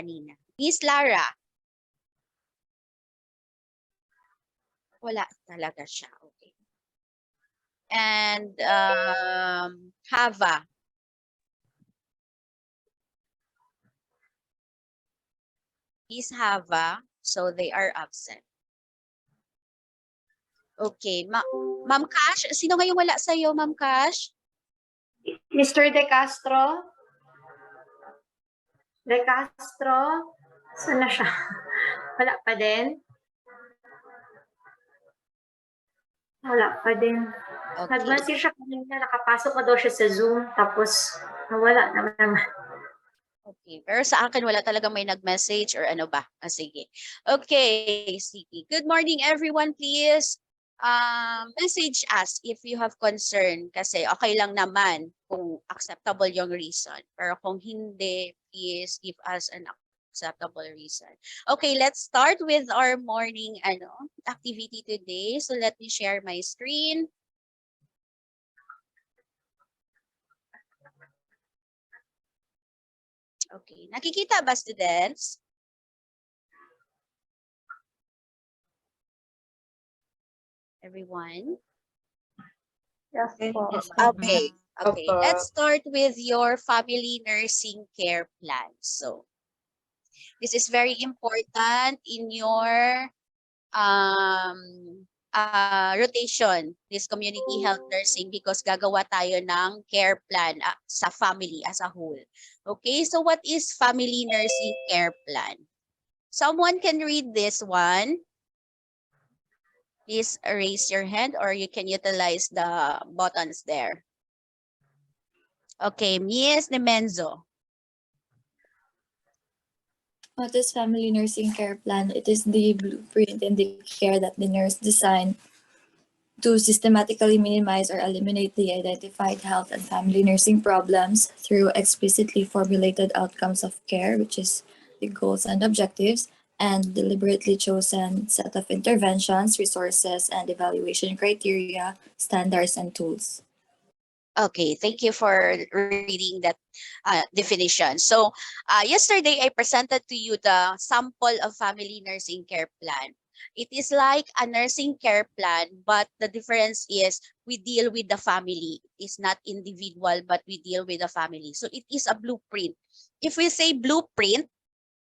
kanina. Miss Lara. Wala talaga siya. Okay. And Hava. Miss Hava. So they are absent. Okay. Ma'am Cash, sino ngayong wala sa'yo, Ma'am Cash? Mr. De Castro? De Castro? Saan na siya? Wala pa din? Wala pa din. Okay. Nag-message siya kanina, nakapasok na daw siya sa Zoom, tapos nawala naman. Okay. Pero sa akin, wala talaga may nag-message or ano ba? Sige. Okay, sige. Good morning, everyone, please. Message us if you have concern kasi okay lang naman kung acceptable yung reason. Pero kung hindi, please give us an acceptable reason. Okay, let's start with our morning activity today. So let me share my screen. Okay, nakikita ba, students? Everyone? Yes, po. Okay. Okay. Let's start with your family nursing care plan. So, this is very important in your rotation, this community health nursing, because gagawa tayo ng care plan sa family as a whole. Okay, so what is family nursing care plan? Someone can read this one. Please raise your hand or you can utilize the buttons there. Okay, Ms. Nemenzo. What is family nursing care plan? It is the blueprint and the care that the nurse designed to systematically minimize or eliminate the identified health and family nursing problems through explicitly formulated outcomes of care, which is the goals and objectives, and deliberately chosen set of interventions, resources, and evaluation criteria, standards, and tools. Okay, thank you for reading that definition. So yesterday I presented to you the sample of family nursing care plan. It is like a nursing care plan, but the difference is we deal with the family. It's not individual, but we deal with the family. So it is a blueprint. If we say blueprint,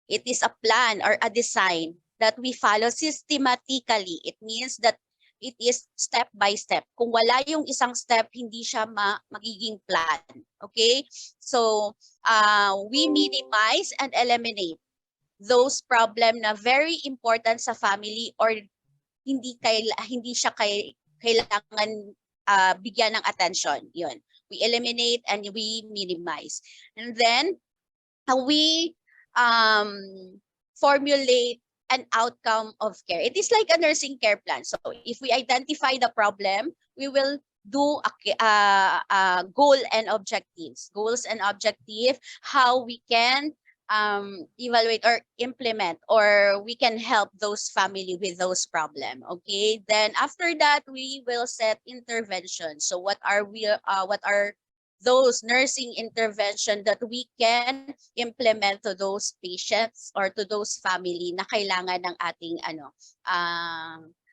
it is a plan or a design that we follow systematically. It means that it is step by step. Kung wala yung isang step, hindi siya magiging plan. Okay? So, we minimize and eliminate those problem na very important sa family or hindi siya kailangan bigyan ng attention. Yun. We eliminate and we minimize. And then, we formulate an outcome of care. It is like a nursing care plan. So if we identify the problem, we will do a goal and objectives. Goals and objective, how we can evaluate or implement, or we can help those family with those problem. Okay. Then after that, we will set intervention. So what are those nursing intervention that we can implement to those patients or to those family na kailangan ng ating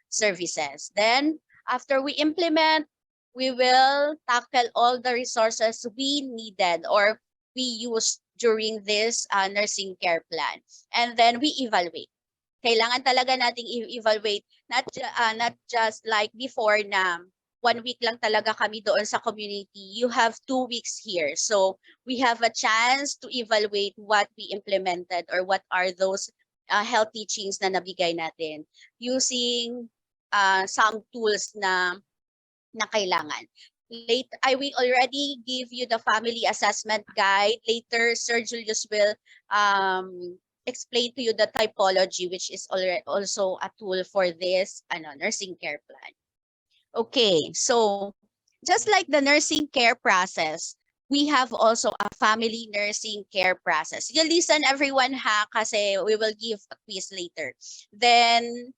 services. Then after we implement, we will tackle all the resources we needed or we used during this nursing care plan. And then we evaluate. Kailangan talaga nating evaluate, not just like before na 1 week lang talaga kami doon sa community. You have 2 weeks here. So we have a chance to evaluate what we implemented or what are those health teachings na nabigay natin using some tools na kailangan. Later, I will already give you the family assessment guide. Later, Sir Julius will explain to you the typology, which is already also a tool for this nursing care plan. Okay, so just like the nursing care process, we have also a family nursing care process. You listen everyone ha, kasi we will give a quiz later. Then,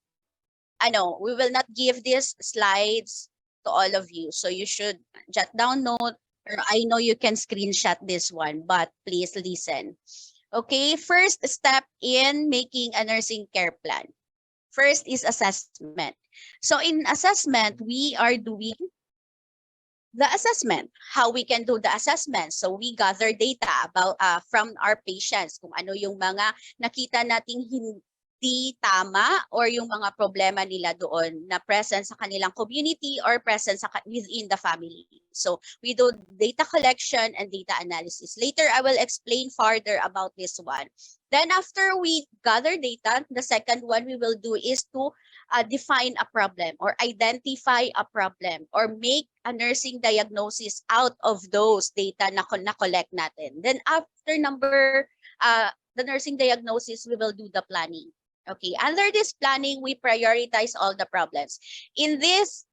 we will not give these slides to all of you. So you should jot down note, or I know you can screenshot this one, but please listen. Okay, first step in making a nursing care plan. First is assessment. So in assessment, we are doing the assessment, how we can do the assessment. So we gather data about from our patients, kung ano yung mga nakita nating hindi tama or yung mga problema nila doon na present sa kanilang community or present within the family. So we do data collection and data analysis. Later, I will explain further about this one. Then after we gather data, the second one we will do is to define a problem or identify a problem or make a nursing diagnosis out of those data na collect natin. Then after the nursing diagnosis, we will do the planning. Okay, under this planning, we prioritize all the problems. In this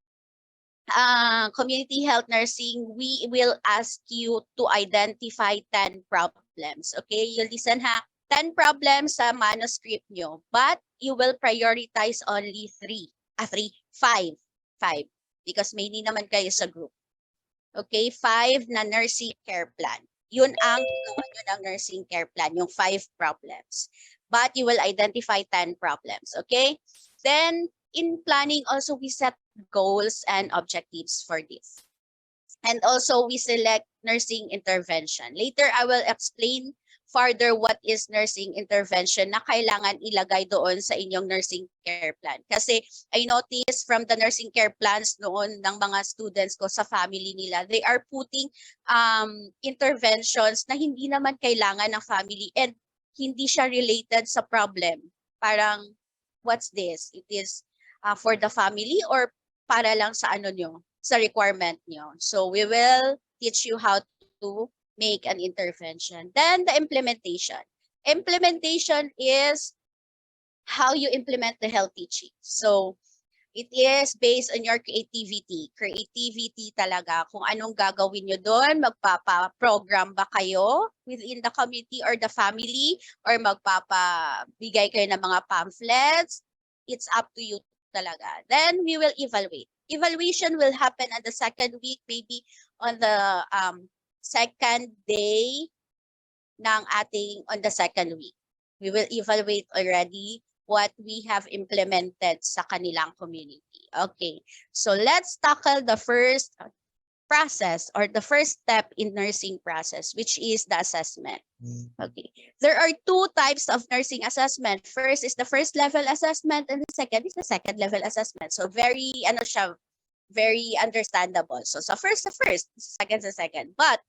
community health nursing, we will ask you to identify 10 problems. Okay, you listen ha. 10 problems sa manuscript nyo, but you will prioritize only 5. Because may naman kayo sa group. Okay, 5 na nursing care plan. Yun ang ginawa nyo ng nursing care plan, yung 5 problems. But you will identify 10 problems, okay? Then, in planning, also we set goals and objectives for this. And also, we select nursing intervention. Later, I will explain further what is nursing intervention na kailangan ilagay doon sa inyong nursing care plan. Kasi I noticed from the nursing care plans noon ng mga students ko sa family nila, they are putting interventions na hindi naman kailangan ng family and hindi siya related sa problem. Parang, what's this? It is for the family or para lang sa ano nyo, sa requirement nyo. So we will teach you how to make an intervention. Then the implementation. Implementation is how you implement the health teaching. So it is based on your creativity. Creativity talaga. Kung anong gagawin nyo doon, magpapa-program ba kayo within the community or the family or magpapabigay kayo ng mga pamphlets. It's up to you talaga. Then we will evaluate. Evaluation will happen on the second week, maybe on the second day on the second week. We will evaluate already what we have implemented sa kanilang community. Okay, so let's tackle the first process or the first step in nursing process, which is the assessment. Okay, there are 2 types of nursing assessment. First is the first level assessment and the second is the second level assessment. So very understandable. So first, second. But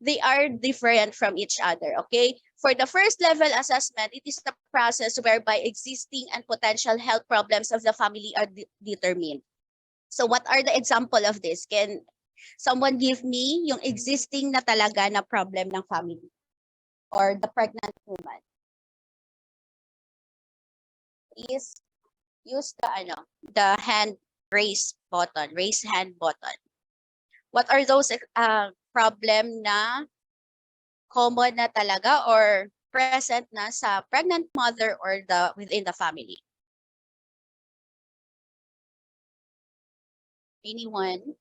they are different from each other, okay? For the first level assessment, it is the process whereby existing and potential health problems of the family are determined. So what are the example of this? Can someone give me yung existing na talaga na problem ng family or the pregnant woman? Please use the hand raise hand button. What are those problem na common na talaga or present na sa pregnant mother or within the family? Anyone?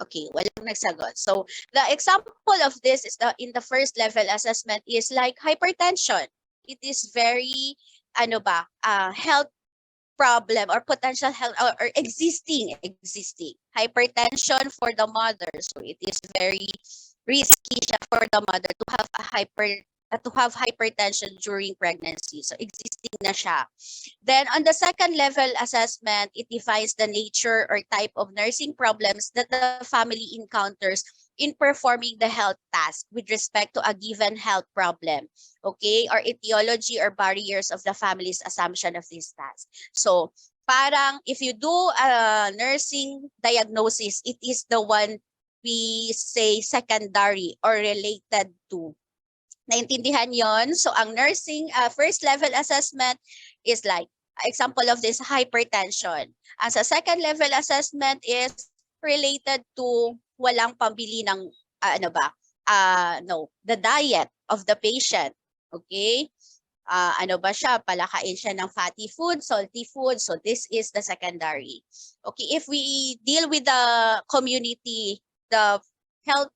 Okay, walang nagsagot. So the example of this is in the first level assessment is like hypertension. It is very health problem or potential health or existing hypertension for the mother. So it is very risky for the mother to have hypertension during pregnancy. So existing na siya. Then on the second level assessment, it defines the nature or type of nursing problems that the family encounters in performing the health task with respect to a given health problem, okay? Or etiology or barriers of the family's assumption of this task. So parang if you do a nursing diagnosis, it is the one we say secondary or related to. Naintindihan yon? So ang nursing first level assessment is like, example of this, hypertension. Ang sa second level assessment is related to walang pambili ng the diet of the patient. Okay? Palakain siya ng fatty food, salty food. So this is the secondary. Okay, if we deal with the community, the health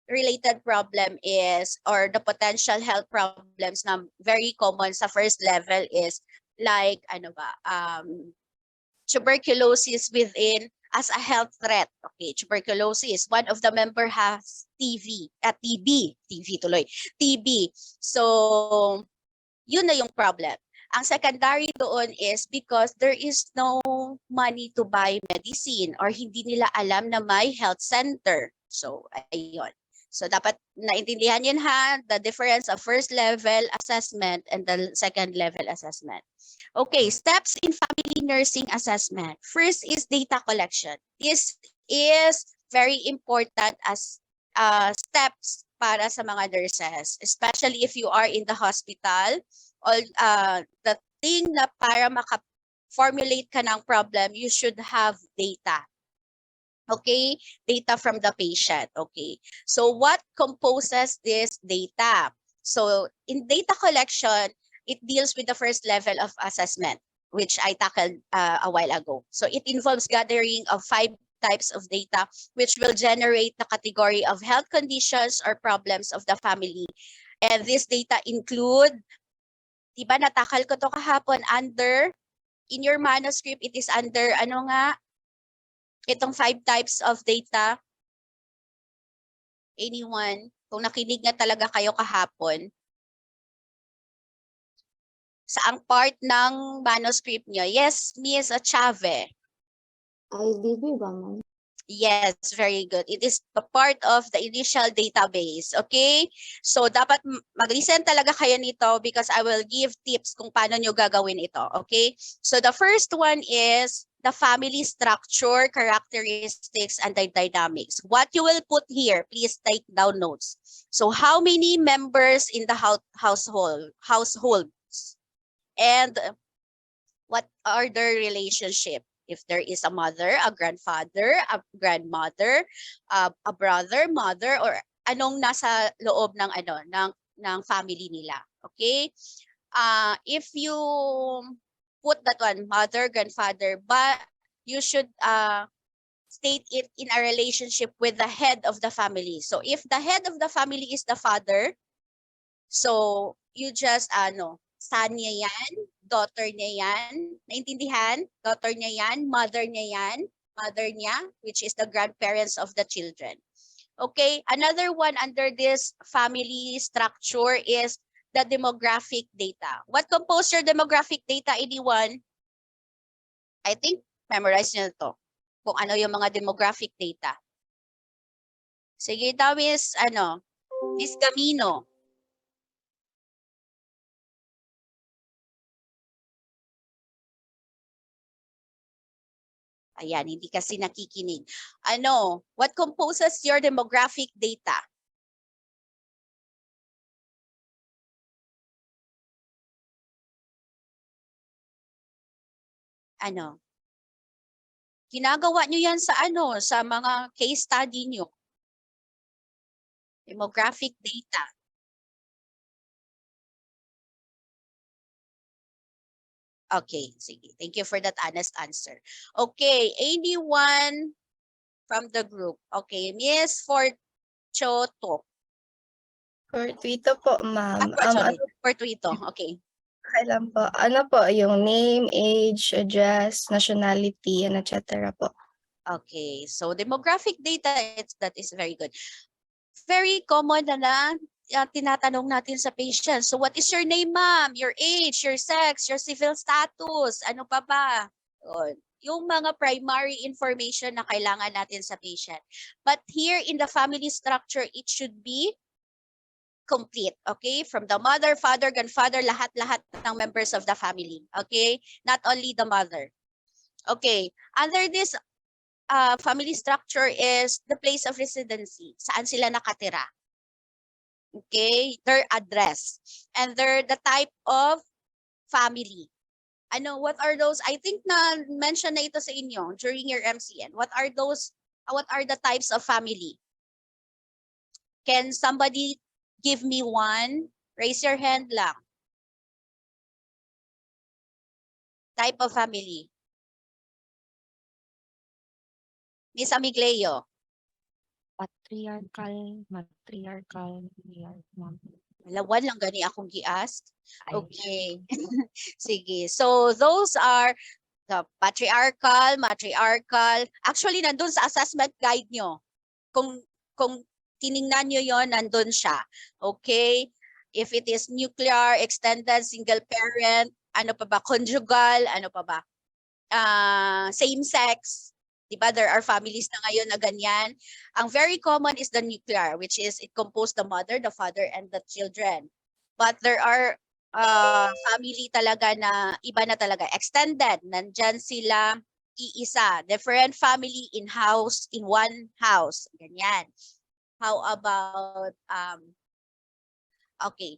related problem is, or the potential health problems na very common sa first level is like, ano ba, tuberculosis within as a health threat. Okay, tuberculosis. One of the member has TB tuloy, TB. So, yun na yung problem. Ang secondary doon is because there is no money to buy medicine or hindi nila alam na may health center. So, ayun. So, dapat naintindihan yun ha, the difference of first level assessment and the second level assessment. Okay, steps in family nursing assessment. First is data collection. This is very important as steps para sa mga nurses, especially if you are in the hospital. All the thing na para maka-formulate ka ng problem, you should have data. Okay, data from the patient. Okay, so what composes this data? So in data collection, it deals with the first level of assessment, which I tackled a while ago. So it involves gathering of 5 types of data, which will generate the category of health conditions or problems of the family. And this data include, diba natakal ko to kahapon under, in your manuscript, it is under, ano nga, itong 5 types of data. Anyone, kung nakinig na talaga kayo kahapon, saang part ng manuscript nyo? Yes, Miss Chave. IDB ba, ma'am? Yes, very good. It is a part of the initial database. Okay? So, dapat mag-listen talaga kayo nito because I will give tips kung paano nyo gagawin ito. Okay? So, the first one is the family structure, characteristics, and the dynamics. What you will put here, please take down notes. So, how many members in the households? And what are their relationship? If there is a mother, a grandfather, a grandmother, a brother, mother, or anong nasa loob ng ng family nila. Okay? If you put that one, mother, grandfather, but you should state it in a relationship with the head of the family. So if the head of the family is the father, so you just son niya yan, daughter niya yan, naintindihan? Daughter niya yan, mother niya, which is the grandparents of the children. Okay, another one under this family structure is the demographic data. What compose your demographic data, anyone? I think memorize niyo to. Kung ano yung mga demographic data. Sige daw, Miss Gamino. Ayan, hindi kasi nakikinig. What composes your demographic data? Ginagawa nyo yan sa mga case study nyo. Demographic data. Okay, sige. Thank you for that honest answer. Okay, anyone from the group? Okay, Miss Fortuito. Fortuito po, ma'am. Fortuito, okay. Kailan po? Ano po, yung name, age, address, nationality, and etc. po. Okay, so demographic data, that is very good. Very common na tinatanong natin sa patient. So what is your name, ma'am? Your age, your sex, your civil status, ano pa ba? Yung mga primary information na kailangan natin sa patient. But here in the family structure, it should be complete, okay? From the mother, father, grandfather, lahat-lahat ng members of the family, okay? Not only the mother. Okay, under this family structure is the place of residency. Saan sila nakatira? Okay, their address. And the type of family. What are those? I think na-mention na ito sa inyo during your MCN. What are those? What are the types of family? Can somebody give me one? Raise your hand lang. Type of family. Miss Amigleo. Patriarchal, matriarchal, Lawan lang gani akong gi-ask. Ay. Okay. Sige. So those are the patriarchal, matriarchal. Actually, nandun sa assessment guide nyo. Kung tiningnan nyo yon, nandun siya. Okay? If it is nuclear, extended, single parent, ano pa ba? Conjugal, ano pa ba? Same sex. Diba? There are families na ngayon na ganyan. Ang very common is the nuclear, which is it composed the mother, the father, and the children. But there are family talaga na iba na talaga. Extended, nandyan sila iisa. Different family in house, in one house. Ganyan. How about, okay.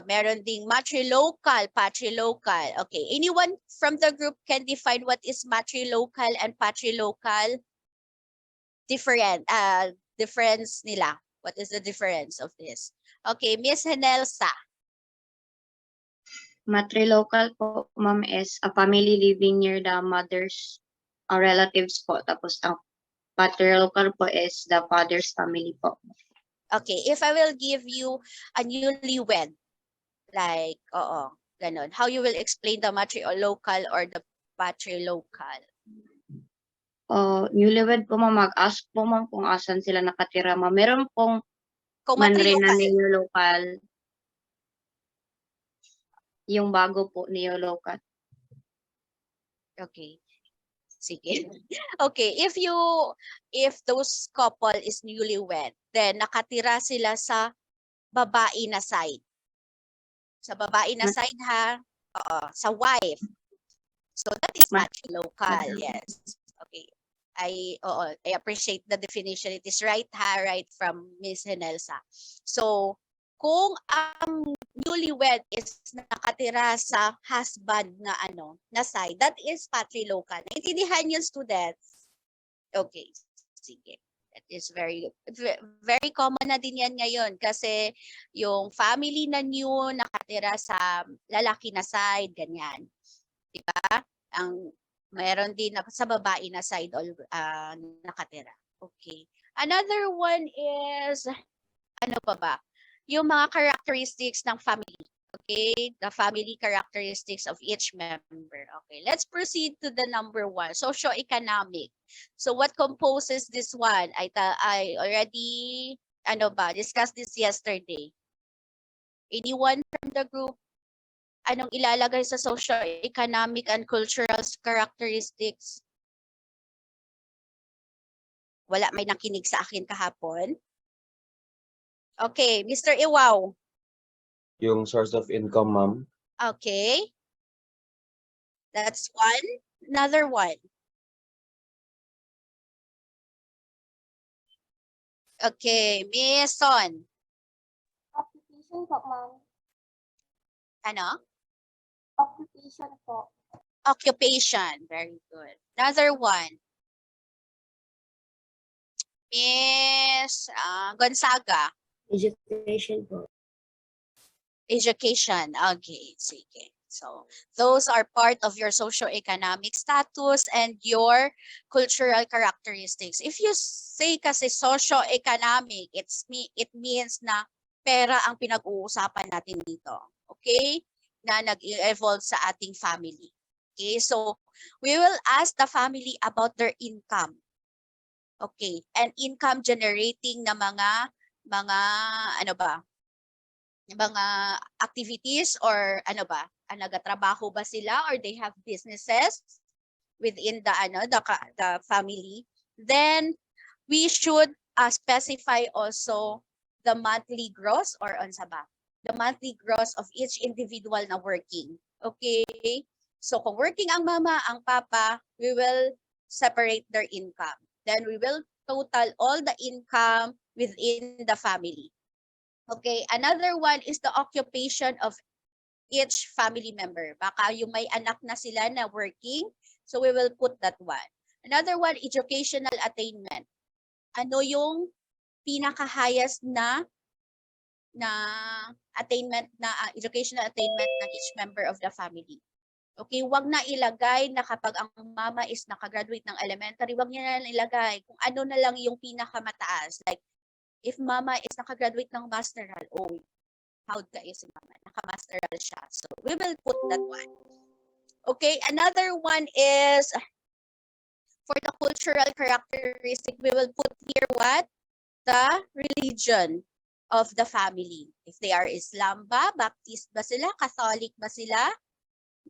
Meron ding matrilocal, patrilocal. Okay, anyone from the group can define what is matrilocal and patrilocal? Difference nila. What is the difference of this? Okay, Miss Henelsa. Matrilocal po, ma'am, is a family living near the mother's relatives po. Tapos ang patrilocal po is the father's family po. Okay, if I will give you a newlywed, like, ganon. How you will explain the matrilocal or the patrilocal? Newlywed po, ma'am, mag-ask po, ma'am, kung asan sila nakatira, ma'am. Meron pong Kung manre na matrilocal, local, yung bago po local. okay. Sige. Okay, if those couple is newlywed, then nakatira sila sa babae na side. Sa babae na side ha, sa wife. So that is matrilocal, yes. Okay. I appreciate the definition. It is right ha, right from Miss Henelsa. So kung ang newlywed is nakatira sa husband na na side, that is patrilocal. Naintindihan yung students? Okay, sige. That is very common na din yan ngayon kasi yung family na new nakatira sa lalaki na side, ganyan. Diba? Mayroon din sa babae na side nakatira. Okay. Another one is, ano pa ba? Yung mga characteristics ng family. Okay, the family characteristics of each member. Okay, let's proceed to the number 1, socio-economic. So what composes this one? I already discussed this yesterday. Anyone from the group? Anong ilalagay sa socio-economic and cultural characteristics? Wala may nakinig sa akin kahapon. Okay, Mr. Iwaw. Yung source of income, ma'am. Okay. That's one. Another one. Okay, Miss Son. Occupation po, ma'am. Ano? Occupation po. Occupation. Very good. Another one. Miss Gonzaga. Education po. Education. Okay, sige. So, those are part of your socio-economic status and your cultural characteristics. If you say kasi socio-economic, it means na pera ang pinag-uusapan natin dito. Okay? Na nag-evolve sa ating family. Okay? So, we will ask the family about their income. Okay? And income generating na mga mga activities or nagatrabaho ba sila or they have businesses within the family, then we should specify also the monthly gross or the monthly gross of each individual na working. Okay? So kung working ang mama, ang papa, we will separate their income. Then we will total all the income within the family. Okay, another one is the occupation of each family member. Baka yung may anak na sila na working, so we will put that one. Another one, educational attainment. Ano yung pinaka-highest na attainment na educational attainment ng each member of the family? Okay, wag na ilagay na kapag ang mama is nakagraduate ng elementary, wag niya na ilagay kung ano na lang yung pinakamataas. Like, if mama is nakagraduate ng masteral, oh, proud kayo si mama, naka-masteral siya. So, we will put that one. Okay, another one is, for the cultural characteristic, we will put here what? The religion of the family. If they are Islam ba, Baptist ba sila, Catholic ba sila?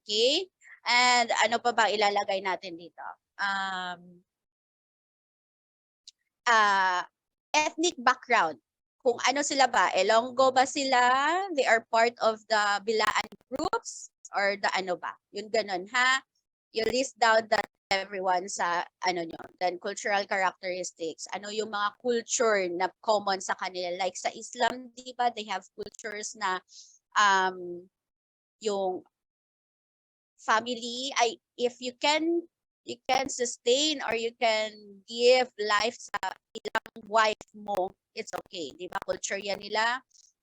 Okay? And ano pa ba ilalagay natin dito? Ethnic background. Kung ano sila ba? Ilonggo ba sila? They are part of the Bilaan groups? Or the ano ba? Yun ganun ha? You list down that everyone sa ano nyo. Then cultural characteristics. Ano yung mga culture na common sa kanila? Like sa Islam, di ba? They have cultures na yung family, if you can sustain or you can give life sa ilang wife mo, it's okay. Di ba? Culture yan nila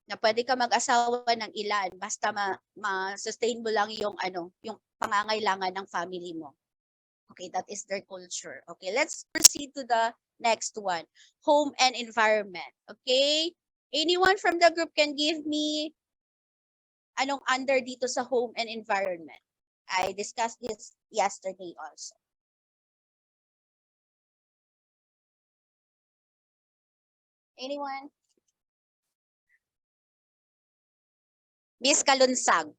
na pwede ka mag-asawa ng ilan basta ma-sustain mo lang yung yung pangangailangan ng family mo. Okay, that is their culture. Okay, let's proceed to the next one. Home and environment. Okay? Anyone from the group can give me anong under dito sa home and environment? I discussed this yesterday also. Anyone? Miss Kalunsag.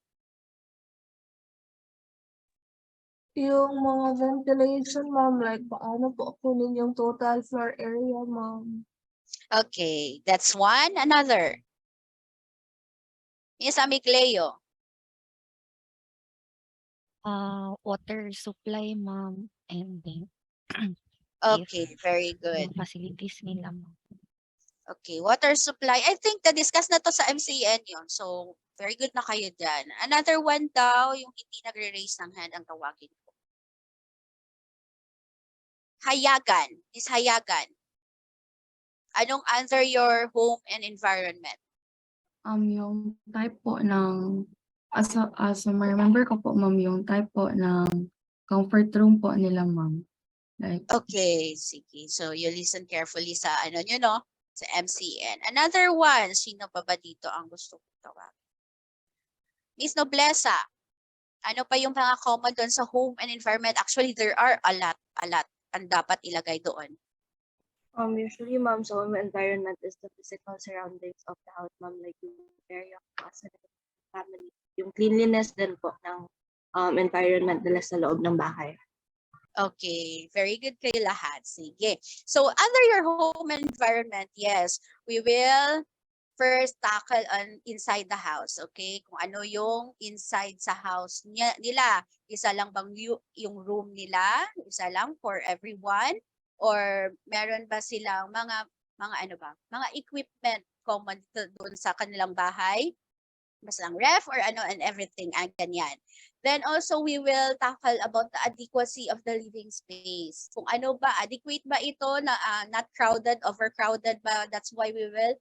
Yung mga ventilation, ma'am, like paano po kunin yung total floor area, ma'am? Okay, that's one. Another. Miss Amicleo. Water supply, ma'am, and then Okay, very good. yung facilities nila, ma'am. Okay, water supply. I think na-discuss na to sa MCN yun. So, very good na kayo dyan. Another one daw, yung hindi nagre-raise ng hand ang tawagin ko. Hayagan. Is hayagan. Anong answer your home and environment? Yung type po ng, as remember ko po, ma'am, yung type po ng comfort room po nila, ma'am. Like, Okay, sige. So, you listen carefully sa ano nyo, no? Sa MCN. Another one. Sino pa ba dito ang gusto kong tawagin? Miss Noblesa. Ano pa yung mga common doon sa home and environment? Actually, there are a lot ang dapat ilagay doon. Usually, ma'am, so home environment is the physical surroundings of the house, ma'am, like yung area of family. Yung cleanliness din po ng environment nila sa loob ng bahay. Okay, very good kayo lahat. Sige. So, under your home and environment, yes, we will first tackle on inside the house, okay? Kung ano yung inside sa house nila. Isa lang bang yung room nila? Isa lang for everyone? Or meron ba silang mga ano ba? Mga equipment common doon sa kanilang bahay? Basta lang ref or ano and everything, ganyan. Then also we will tackle about the adequacy of the living space. Kung ano ba, adequate ba ito na not crowded, overcrowded ba? That's why we will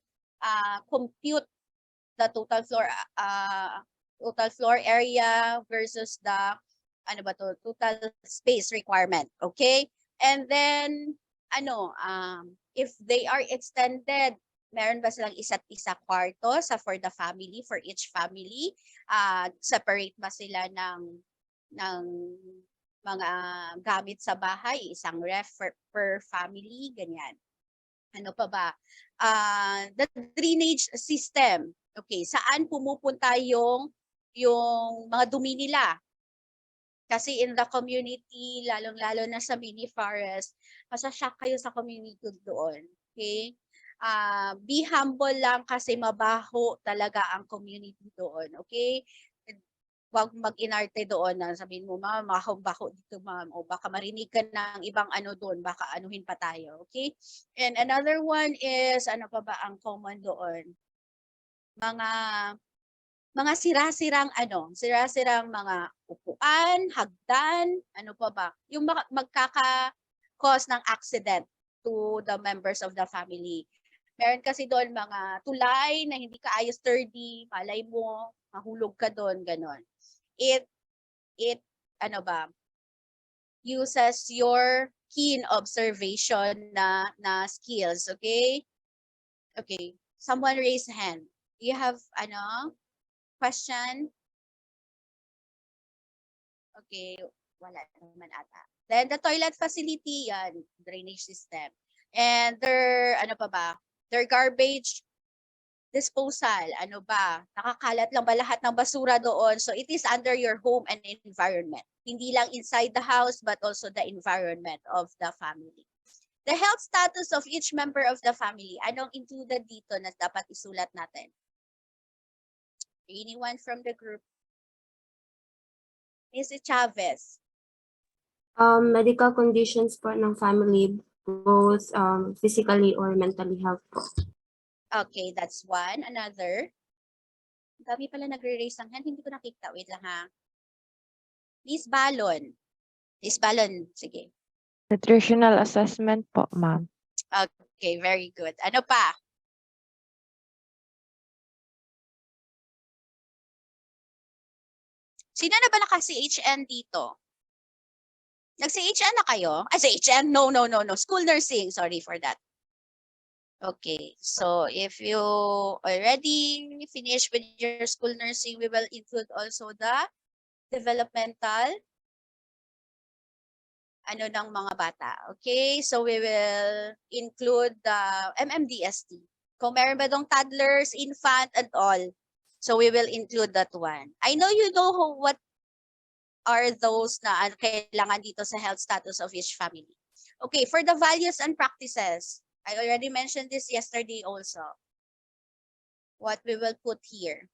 compute the total floor area versus the total space requirement. Okay? And then if they are extended, meron ba silang isa't isa kwarto for the family, for each family? Separate ba sila ng mga gamit sa bahay? Isang ref per family, ganyan. Ano pa ba? The drainage system. Okay, saan pumupunta yung mga dumi nila? Kasi in the community, lalong-lalo na sa mini forest, masashock kayo sa community doon. Okay? Be humble lang kasi mabaho talaga ang community doon. Okay? Huwag mag-inarte doon na sabihin mo, ma'am, baho dito, ma'am. O baka marinig ka ng ibang ano doon, baka anuhin pa tayo. Okay? And another one is, ano pa ba ang common doon? Mga sira-sirang mga upuan, hagdan, ano pa ba? Yung magkaka-cause ng accident to the members of the family. Meron kasi doon mga tulay na hindi kaayos sturdy, malay mo, mahulog ka doon, ganon. It ano ba, uses your keen observation na skills, okay? Okay, someone raise a hand. Do you have question? Okay, wala naman ata. Then the toilet facility, yan, drainage system. And their, ano pa ba? Their garbage disposal, ano ba? Nakakalat lang ba lahat ng basura doon? So it is under your home and environment. Hindi lang inside the house, but also the environment of the family. The health status of each member of the family. Anong included dito na dapat isulat natin? Anyone from the group? Mrs. Chavez. Medical conditions po ng family, both physically or mentally health po. Okay, that's one. Another. Dami pala nagre-raise ng hand. Hindi ko nakita. Wait lang ha. Miss Balon. Miss Balon, sige. Nutritional assessment po, ma'am. Okay, very good. Ano pa? Sino na ba naka-CHN dito? Nag-CHN na kayo? CHN? No. School nursing. Sorry for that. Okay, so if you already finished with your school nursing, we will include also the developmental ng mga bata. Okay, so we will include the MMDST. Kung meron ba dong toddlers, infant, and all. So we will include that one. I know you know what are those na kailangan dito sa health status of each family. Okay, for the values and practices, I already mentioned this yesterday also. What we will put here.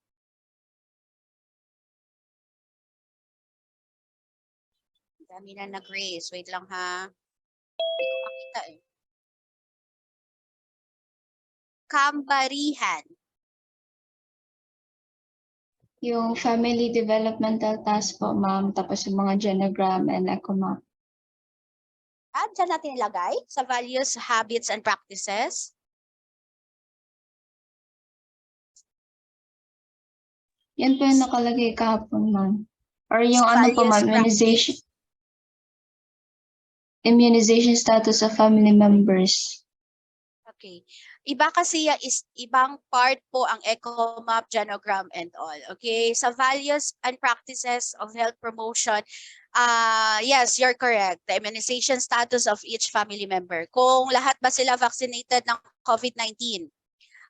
Dami na nag-raise. Wait lang ha. Hindi ko makita eh. Kambarihan. Yung family developmental task po, ma'am, tapos yung mga genogram and eco map. Dyan natin ilagay sa values, habits, and practices. Yan po yung nakalagay kahapon, ma'am. Or yung ano po, ma'am, immunization status of family members. Okay. Iba kasi ibang part po ang eco map, genogram, and all. Okay. Sa values and practices of health promotion, yes, you're correct. The immunization status of each family member. Kung lahat ba sila vaccinated ng COVID-19.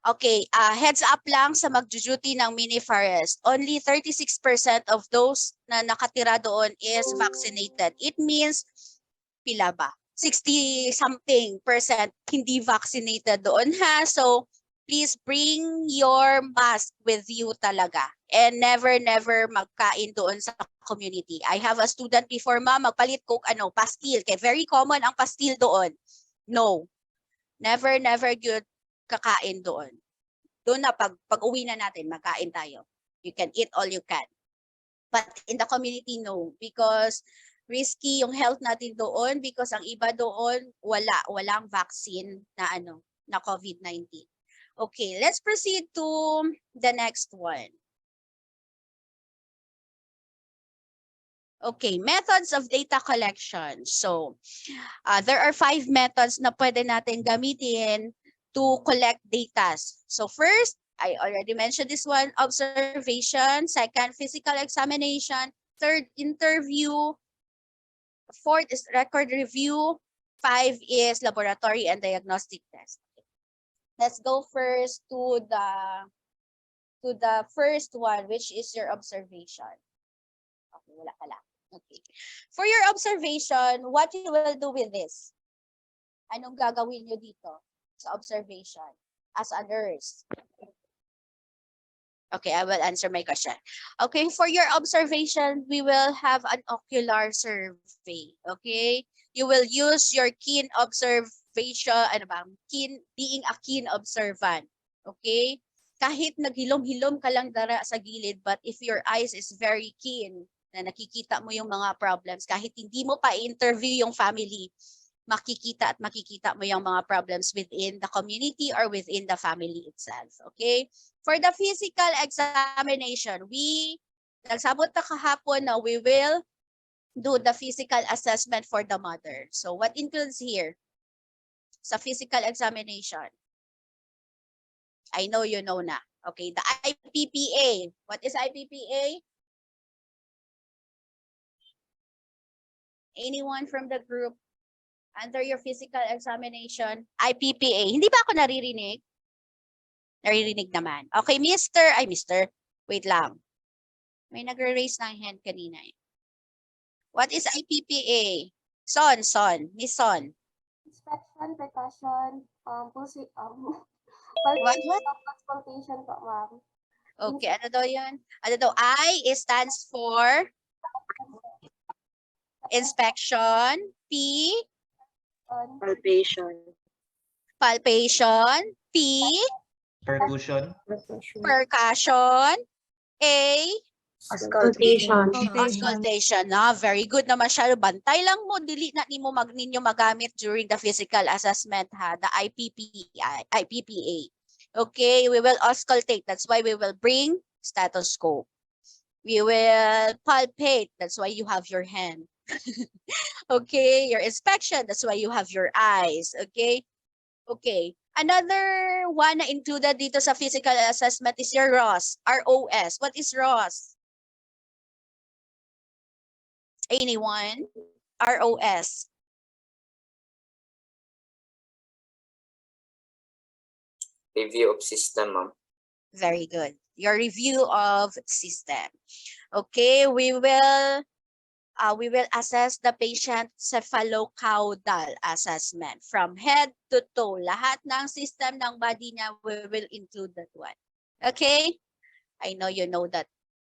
Okay, heads up lang sa magduduty ng mini forest. Only 36% of those na nakatira doon is vaccinated. It means pila ba? 60-something% hindi vaccinated doon ha. So please bring your mask with you talaga. And never magkain doon sa community. I have a student before, ma'am, magpalit coke, pastil. Kaya very common ang pastil doon. No. Never good kakain doon. Doon na pag uwi na natin, magkain tayo. You can eat all you can. But in the community, no. Because risky yung health natin doon because ang iba doon walang vaccine na COVID-19. Okay, let's proceed to the next one. Okay, methods of data collection. So, there are 5 methods na pwede natin gamitin to collect data. So first, I already mentioned this one, observation. Second, physical examination. Third, interview. Fourth is record review. 5 is laboratory and diagnostic test. Let's go first to the first one, which is your observation. Okay, wala pala. Okay. For your observation, what you will do with this? Anong gagawin nyo dito sa observation as a nurse? Okay, I will answer my question. Okay, for your observation, we will have an ocular survey. Okay, you will use your keen observation, being a keen observant. Okay, kahit naghilom-hilom ka lang dara sa gilid, but if your eyes is very keen, na nakikita mo yung mga problems, kahit hindi mo pa i-interview yung family, makikita mo yung mga problems within the community or within the family itself. Okay? For the physical examination, nagsabot na kahapon na we will do the physical assessment for the mother. So what includes here? Sa physical examination. I know you know na. Okay, the IPPA. What is IPPA? Anyone from the group? Under your physical examination, IPPA. Hindi ba ako naririnig? Naririnig naman. Okay, Mister. Wait lang. May nagre-raise ng hand kanina. What is IPPA? Miss Son. Inspection, precaution, What? consultation po, ma'am. Okay, ano daw yan? Ano daw? I stands for inspection. P, Palpation. palpation. P, Percussion. percussion. A, Auscultation. auscultation. Very good na masyado. Bantay lang mo, dili na ninyo magamit during the physical assessment ha, the IPPA. Okay, we will auscultate. That's why we will bring stethoscope. We will palpate. That's why you have your hand. Okay, your inspection. That's why you have your eyes. Okay. Okay. Another one na included dito sa physical assessment is your ROS. ROS. What is ROS? Anyone? ROS. Review of system, ma'am. Very good. Your review of system. Okay, we will assess the patient cephalocaudal assessment from head to toe. Lahat ng system ng body niya, we will include that one. Okay? I know you know that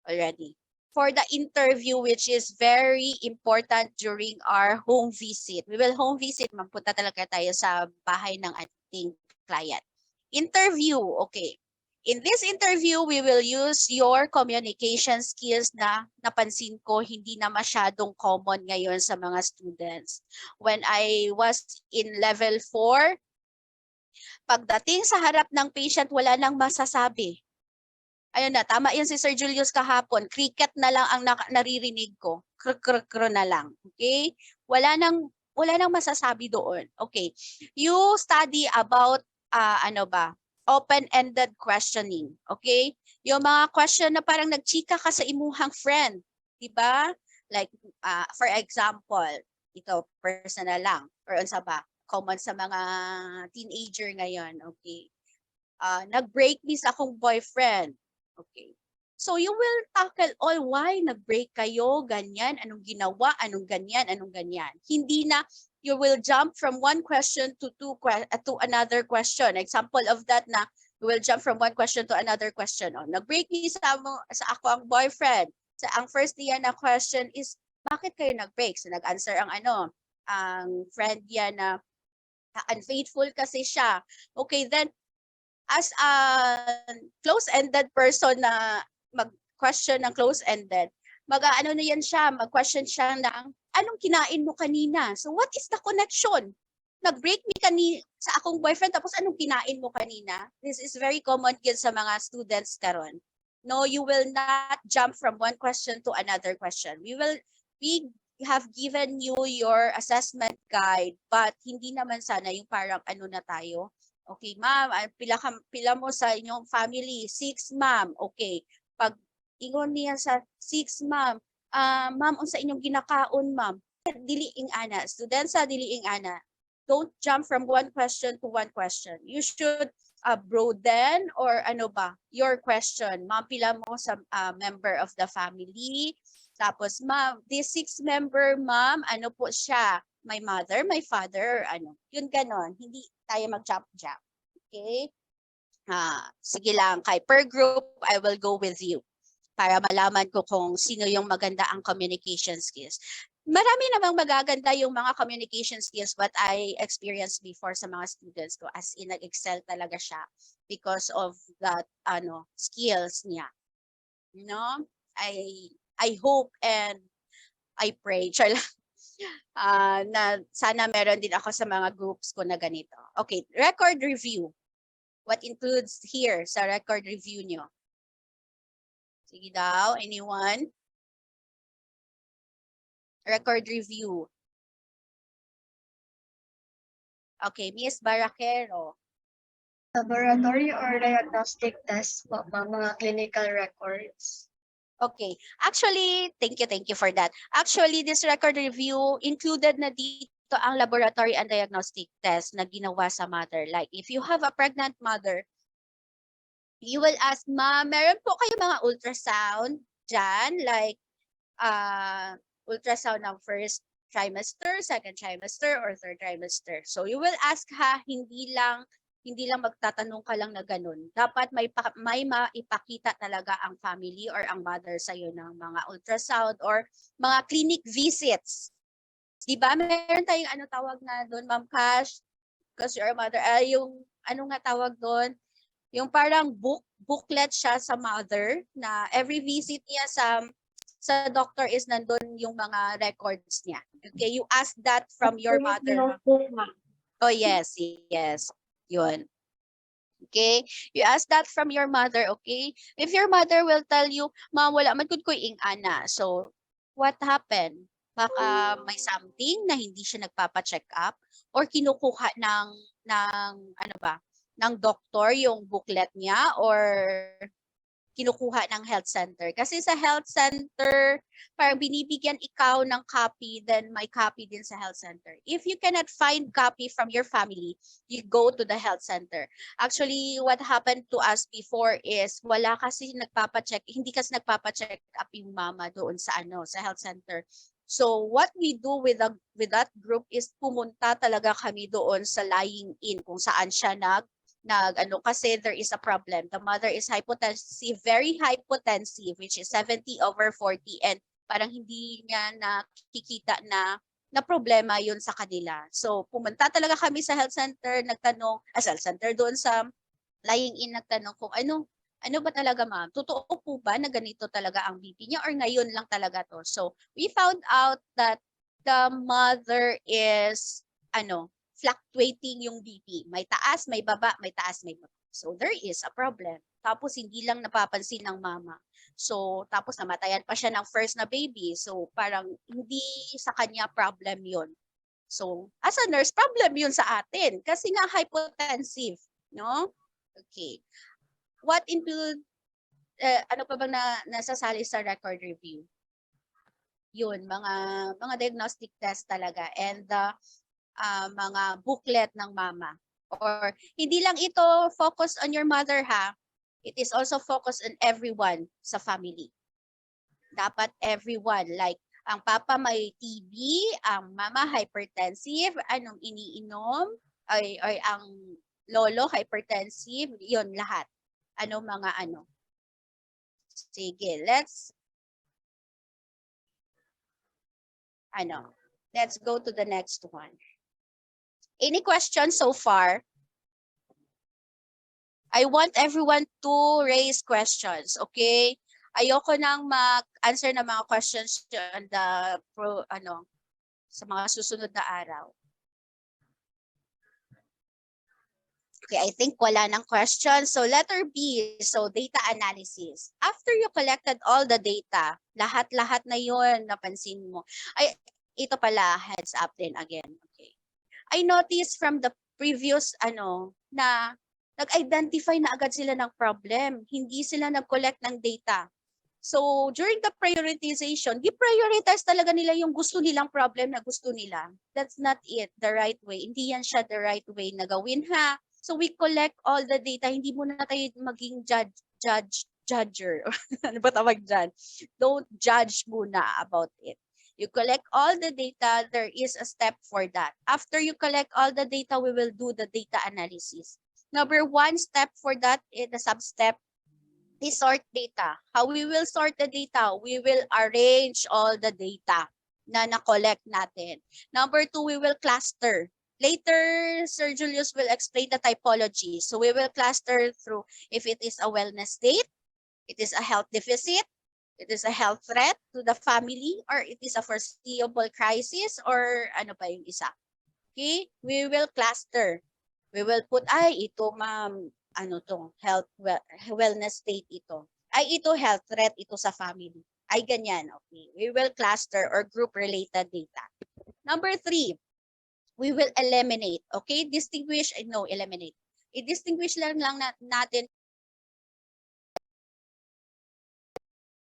already. For the interview, which is very important during our home visit. We will home visit. Magpunta talaga tayo sa bahay ng ating client. Interview, okay. In this interview, we will use your communication skills na napansin ko hindi na masyadong common ngayon sa mga students. When I was in level 4, pagdating sa harap ng patient, wala nang masasabi. Ayun na, tama yan si Sir Julius kahapon. Cricket na lang ang naririnig ko. Krr na lang. Okay? Wala nang masasabi doon. Okay. You study about open-ended questioning. Okay? Yung mga question na parang nagchika ka sa imuhang friend. Diba? Like, for example, ito, personal lang. Or unsa ba? Common sa mga teenager ngayon. Okay? Nag-break me sa akong boyfriend. Okay. So you will tackle all why nag-break kayo, ganyan, anong ginawa, anong ganyan, anong ganyan. Hindi na you will jump from one question to another question. Example of that na you will jump from one question to another question. Nag-break me sa ako ang boyfriend. Ang first niya na question is, bakit kayo nag-break? So nag-answer ang friend niya na unfaithful kasi siya. Okay, then as a close-ended person na mag-question ng close-ended, mag-ano na yan siya, mag-question siya ng, anong kinain mo kanina? So what is the connection? Nag-break me sa akong boyfriend, tapos anong kinain mo kanina? This is very common sa mga students karon. No, you will not jump from one question to another question. We have given you your assessment guide, but hindi naman sana yung parang ano na tayo. Okay, ma'am, pila mo sa inyong family? 6, ma'am. Okay. Pag ingon niya sa 6, ma'am, ma'am, unsa inyong ginakaon, ma'am? Diliing ana. Students sa diliing ana. Don't jump from one question to one question. You should broaden or your question. Ma'am, pila mo sa member of the family? Tapos, ma'am, this 6 member, ma'am, ano po siya? My mother, my father, Yun ganon. Hindi tayo mag-jump-jump. Okay? Sige lang. Per group, I will go with you para malaman ko kung sino yung maganda ang communication skills. Marami namang magaganda yung mga communication skills but I experienced before sa mga students ko as in nag-excel talaga siya because of that skills niya. You know? I hope and I pray na sana meron din ako sa mga groups ko na ganito. Okay, record review. What includes here sa record review nyo? Sige daw, anyone? Record review. Okay, Miss Barraquero. Laboratory or diagnostic tests po, mga clinical records. Okay. Actually, thank you for that. Actually, this record review included na dito ang laboratory and diagnostic test na ginawa sa mother. Like, if you have a pregnant mother, you will ask, ma'am, meron po kayo mga ultrasound dyan? Like, ultrasound ng first trimester, second trimester, or third trimester. So, you will ask hindi lang magtatanong ka lang na ganun. Dapat may maipakita talaga ang family or ang mother sa'yo ng mga ultrasound or mga clinic visits. Di ba? Meron tayong tawag na doon, Ma'am Cash? Because you're a mother. Yung nga tawag doon? Yung parang booklet siya sa mother na every visit niya sa doctor is nandun yung mga records niya. Okay, you ask that from your mother. Oh, yes. Yun. Okay? You ask that from your mother, okay? If your mother will tell you, ma'am, wala man gud ko ing ana. So, what happened? Baka may something na hindi siya nagpapa-check up or kinukuha ng doktor yung booklet niya or kinukuha ng health center. Kasi sa health center, parang binibigyan ikaw ng copy, then may copy din sa health center. If you cannot find copy from your family, you go to the health center. Actually, what happened to us before is hindi kasi nagpapa-check up yung mama doon sa health center. So what we do with that group is pumunta talaga kami doon sa lying in kung saan siya kasi there is a problem. The mother is hypotensive, very hypotensive, which is 70/40, and parang hindi niya nakikita na problema yun sa kanila. So pumunta talaga kami sa health center, nagtanong, sa health center doon sa lying in, nagtanong kung ano ba talaga, ma'am? Totoo po ba na ganito talaga ang BP niya or ngayon lang talaga to? So we found out that the mother is fluctuating yung BP. May taas, may baba, may taas, may baba. So there is a problem. Tapos hindi lang napapansin ng mama. So tapos namatayan pa siya ng first na baby. So parang hindi sa kanya problem yun. So as a nurse, problem yun sa atin kasi nga hypotensive, no? Okay. What include ano pa bang nasasali sa record review? Yun, mga diagnostic test talaga and mga booklet ng mama. Or hindi lang ito focus on your mother it is also focus on everyone sa family. Dapat everyone, like ang papa may TB, ang mama hypertensive, anong iniinom, ay ang lolo hypertensive, yon lahat. Sige, let's go to the next one. Any questions so far? I want everyone to raise questions, okay? Ayoko nang mag-answer ng mga questions on sa mga susunod na araw. Okay, I think wala nang questions. So letter B, so data analysis. After you collected all the data, lahat-lahat na yun, napansin mo. Ay, ito pala, heads up din again. Okay. I noticed from the previous na nag-identify na agad sila ng problem. Hindi sila nag-collect ng data. So during the prioritization, i-prioritize talaga nila yung gusto nilang problem na gusto nila. That's not it, the right way. Hindi yan siya the right way na gawin So we collect all the data. Hindi muna tayo maging judger. Ano ba tawag dyan? Don't judge muna about it. You collect all the data, there is a step for that. After you collect all the data, we will do the data analysis. Number one step for that, the sub-step, is sort data. How we will sort the data? We will arrange all the data na na-collect natin. Number two, we will cluster. Later, Sir Julius will explain the typology. So we will cluster through if it is a wellness state, it is a health deficit, it is a health threat to the family, or it is a foreseeable crisis, or ano pa yung isa. Okay? We will cluster. We will put, ito ma'am, health wellness state ito. Ito health threat ito sa family. ay ganyan. Okay. We will cluster or group related data. Number 3, we will eliminate. Okay, distinguish, no, eliminate. I-distinguish lang natin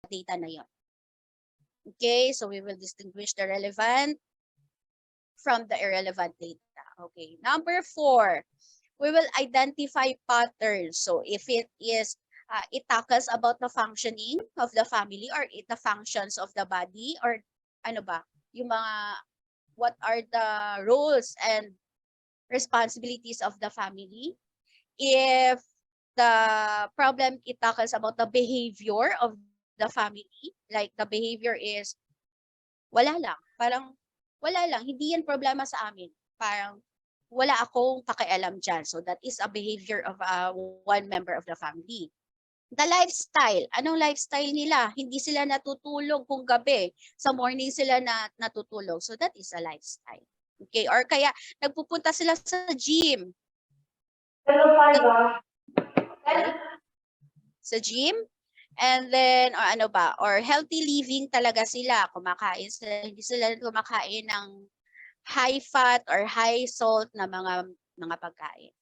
data na yon. Okay, so we will distinguish the relevant from the irrelevant data. Okay, number 4, we will identify patterns. So if it is, it tackles about the functioning of the family or the functions of the body, or ano ba, yung mga, what are the roles and responsibilities of the family. If the problem, it tackles about the behavior of the family, like the behavior is wala lang, parang wala lang, hindi yan problema sa amin. Parang wala akong pakialam dyan. So that is a behavior of one member of the family. The lifestyle, anong lifestyle nila? Hindi sila natutulog kung gabi. Sa morning sila natutulog. So that is a lifestyle. Okay, or kaya nagpupunta sila sa gym. Okay. Sa gym. And then, or ano ba, or healthy living talaga sila. Kumakain sila, hindi sila kumakain ng high fat or high salt na mga pagkain.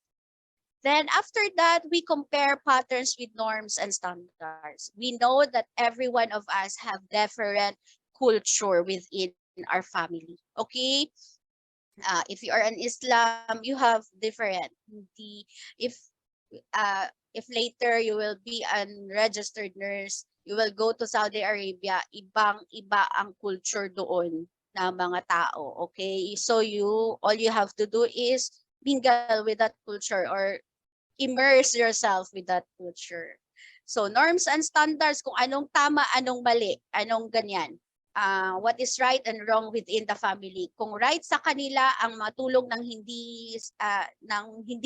Then after that, we compare patterns with norms and standards. We know that every one of us have different culture within our family. Okay? If you are an Islam, you have different. If later you will be a registered nurse, you will go to Saudi Arabia, ibang-iba ang culture doon na mga tao, okay? So all you have to do is mingle with that culture or immerse yourself with that culture. So norms and standards, kung anong tama, anong mali, anong ganyan. What is right and wrong within the family. Kung right sa kanila ang matulog ng hindi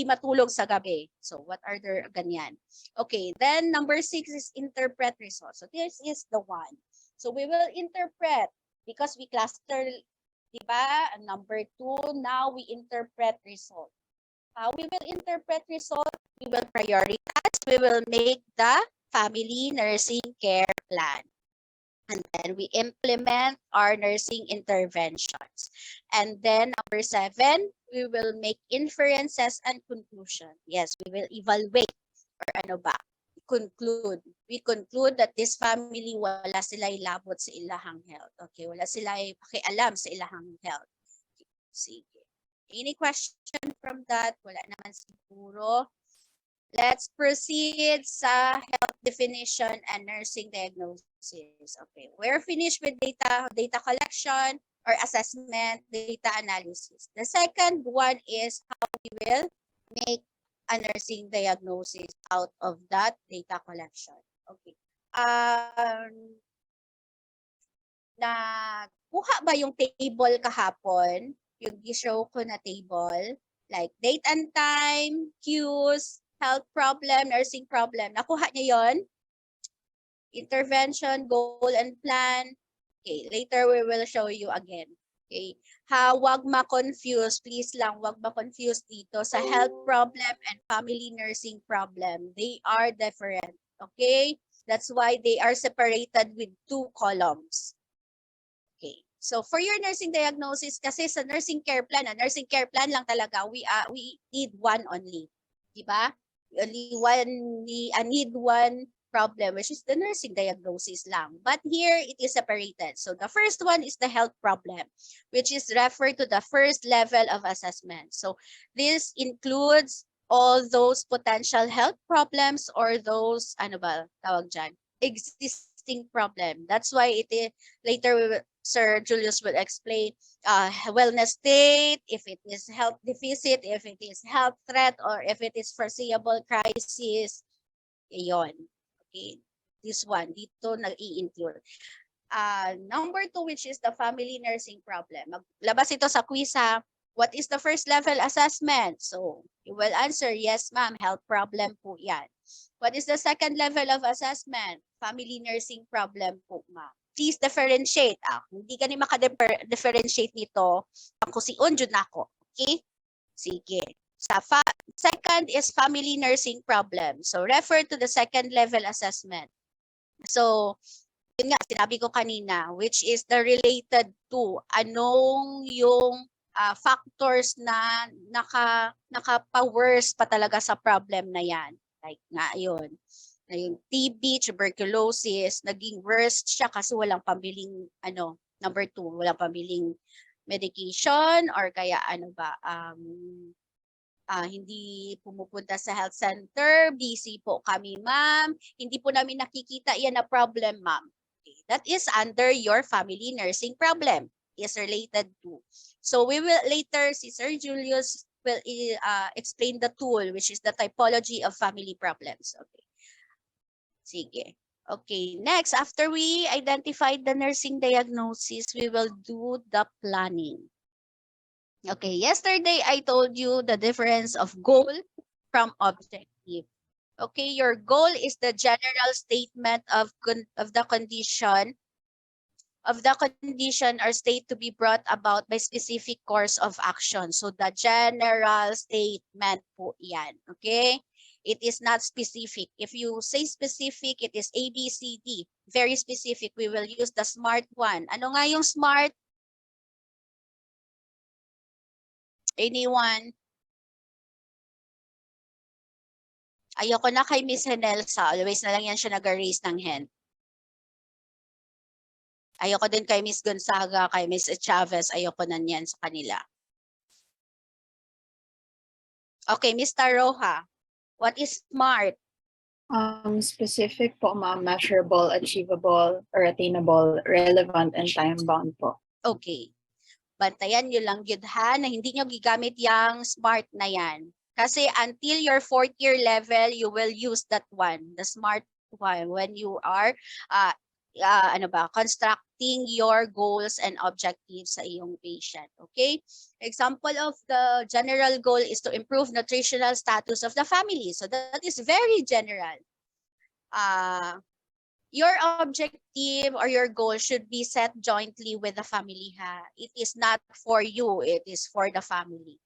matulog sa gabi. So what are the ganyan? Okay, then number 6 is interpret results. So this is the one. So we will interpret because we cluster, diba? And number 2, now we interpret result. How we will interpret result? We will prioritize. We will make the family nursing care plan. And then we implement our nursing interventions. And then number 7, we will make inferences and conclusion. Yes, we will evaluate or ano ba, conclude. We conclude that this family wala sila'y labot sa ilahang health. Okay, wala sila'y pakialam sa ilahang health. Sige. Any question from that? Wala naman siguro. Let's proceed sa health definition and nursing diagnosis. Okay, we're finished with data collection or assessment, data analysis. The second one is how we will make a nursing diagnosis out of that data collection. Okay. Nakuha ba yung table kahapon? Yung i-show ko na table? Like date and time, cues, health problem, nursing problem. Nakuha niyo yon? Intervention, goal, and plan. Okay, later we will show you again. Okay, wag ma-confuse. Please lang, wag ma-confuse dito sa health problem and family nursing problem. They are different. Okay, that's why they are separated with 2 columns. Okay, so for your nursing diagnosis, kasi sa nursing care plan lang talaga, we need one only. Diba? We need one problem, which is the nursing diagnosis lang. But here, it is separated. So the first one is the health problem, which is referred to the first level of assessment. So this includes all those potential health problems or those, ano ba, tawag dyan, existing problem. That's why later Sir Julius will explain wellness state, if it is health deficit, if it is health threat, or if it is foreseeable crisis. Iyon. Okay. This one, dito nag-i-include. Number 2, which is the family nursing problem. Maglabas ito sa quiz ha. What is the first level assessment? So, you will answer, yes ma'am, health problem po yan. What is the second level of assessment? Family nursing problem po ma'am. Please differentiate. Hindi ka ni maka-differentiate nito. Ako si Unjud na ako. Okay? Sige. Second is family nursing problem. So refer to the second level assessment. So yun nga, sinabi ko kanina, which is the related to anong yung factors na nakapa-worse pa talaga sa problem na yan. Like nga yun, na yung TB, tuberculosis, naging worse siya kasi walang pambiling, number 2, walang pambiling medication or kaya hindi pumupunta sa health center, busy po kami ma'am, hindi po namin nakikita yan na problem ma'am. Okay. That is under your family nursing problem, is related to. So we will later, si Sir Julius will explain the tool, which is the typology of family problems. Okay. Sige. Okay, next, after we identified the nursing diagnosis, we will do the planning. Okay, yesterday I told you the difference of goal from objective. Okay, your goal is the general statement of the condition or state to be brought about by specific course of action. So the general statement po yan. Okay? It is not specific. If you say specific, it is A, B, C, D. Very specific. We will use the SMART one. Ano nga yung SMART? Anyone? Ayoko na kay Miss Henelsa. Always na lang yan siya nag-raise ng hand. Ayoko din kay Miss Gonzaga, kay Miss Chavez. Ayoko na niyan sa kanila. Okay, Mr. Roja. What is SMART? Specific po, ma'am, measurable, achievable, or attainable, relevant, and time-bound po. Okay. Bantayan nyo lang yun ha, na hindi nyo gigamit yung SMART na yan. Kasi until your 4th year level, you will use that one, the SMART one, when you are constructing your goals and objectives sa iyong patient. Okay? Example of the general goal is to improve nutritional status of the family. So that is very general. Your objective or your goal should be set jointly with the family. It is not for you, it is for the family.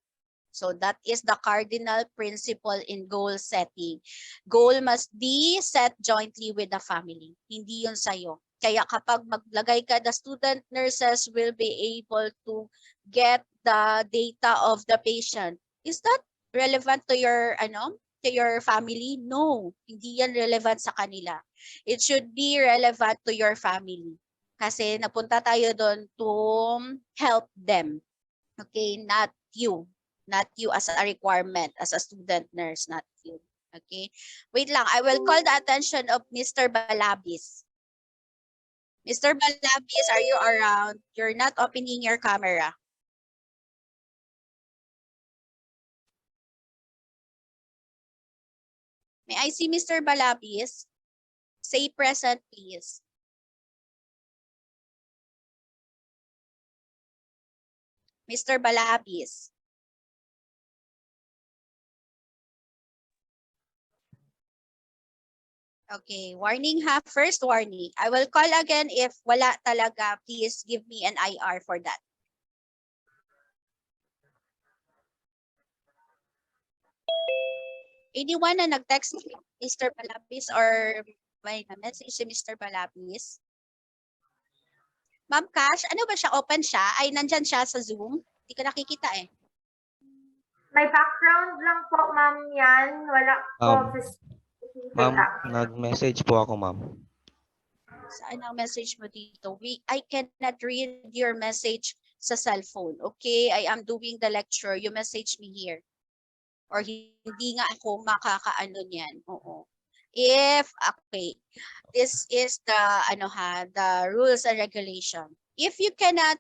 So that is the cardinal principle in goal setting. Goal must be set jointly with the family. Hindi yun sa'yo. Kaya kapag maglagay ka, the student nurses will be able to get the data of the patient. Is that relevant to your family? No, hindi yan relevant sa kanila. It should be relevant to your family. Kasi napunta tayo doon to help them. Okay, not you. Not you as a requirement, as a student nurse, not you. Okay? Wait lang, I will call the attention of Mr. Balabis. Mr. Balabis, are you around? You're not opening your camera. May I see Mr. Balabis? Say present, please. Mr. Balabis. Okay, warning ha. First warning. I will call again if wala talaga. Please give me an IR for that. Anyone na nag-text Mr. Balabis or may message si Mr. Balabis? Ma'am Cash, ano ba siya? Open siya? Ay, nandyan siya sa Zoom? Hindi ko nakikita eh. May background lang po, ma'am, yan. Wala po. Ma'am, nag-message po ako, ma'am. Saan ang message mo dito? I cannot read your message sa cellphone. Okay, I am doing the lecture. You message me here. Or hindi nga ako makakaano niyan. Oo. Okay, this is the the rules and regulation. If you cannot,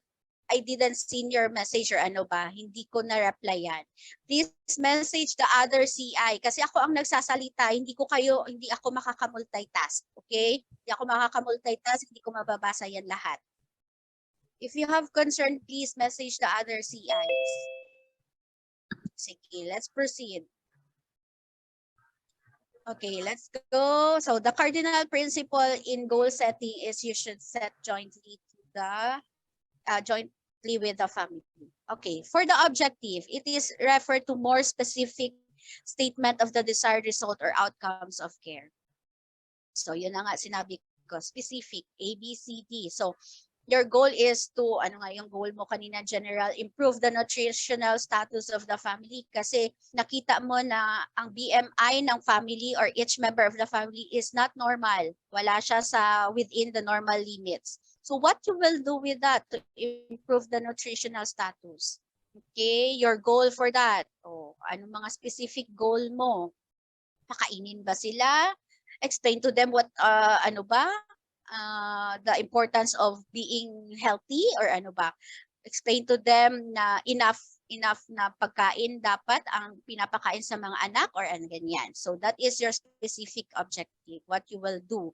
I didn't see your message or hindi ko na-replyan. Please message the other CI kasi ako ang nagsasalita, hindi ako makaka-multitask, okay? Hindi ako makaka-multitask, hindi ko mababasa yan lahat. If you have concern, please message the other CIs. Sige, let's proceed. Okay, let's go. So the cardinal principle in goal setting is you should set jointly to the with the family. Okay, for the objective, it is referred to more specific statement of the desired result or outcomes of care. So yun na nga sinabi specific, A, B, C, D. So, your goal is to, ano nga yung goal mo kanina, general, improve the nutritional status of the family kasi nakita mo na ang BMI ng family or each member of the family is not normal. Wala siya sa within the normal limits. So what you will do with that to improve the nutritional status? Okay, your goal for that. O, ano mga specific goal mo? Pakainin ba sila? Explain to them what, ano ba? The importance of being healthy or ano ba? Explain to them na enough na pagkain dapat ang pinapakain sa mga anak or ano ganyan. So that is your specific objective, what you will do.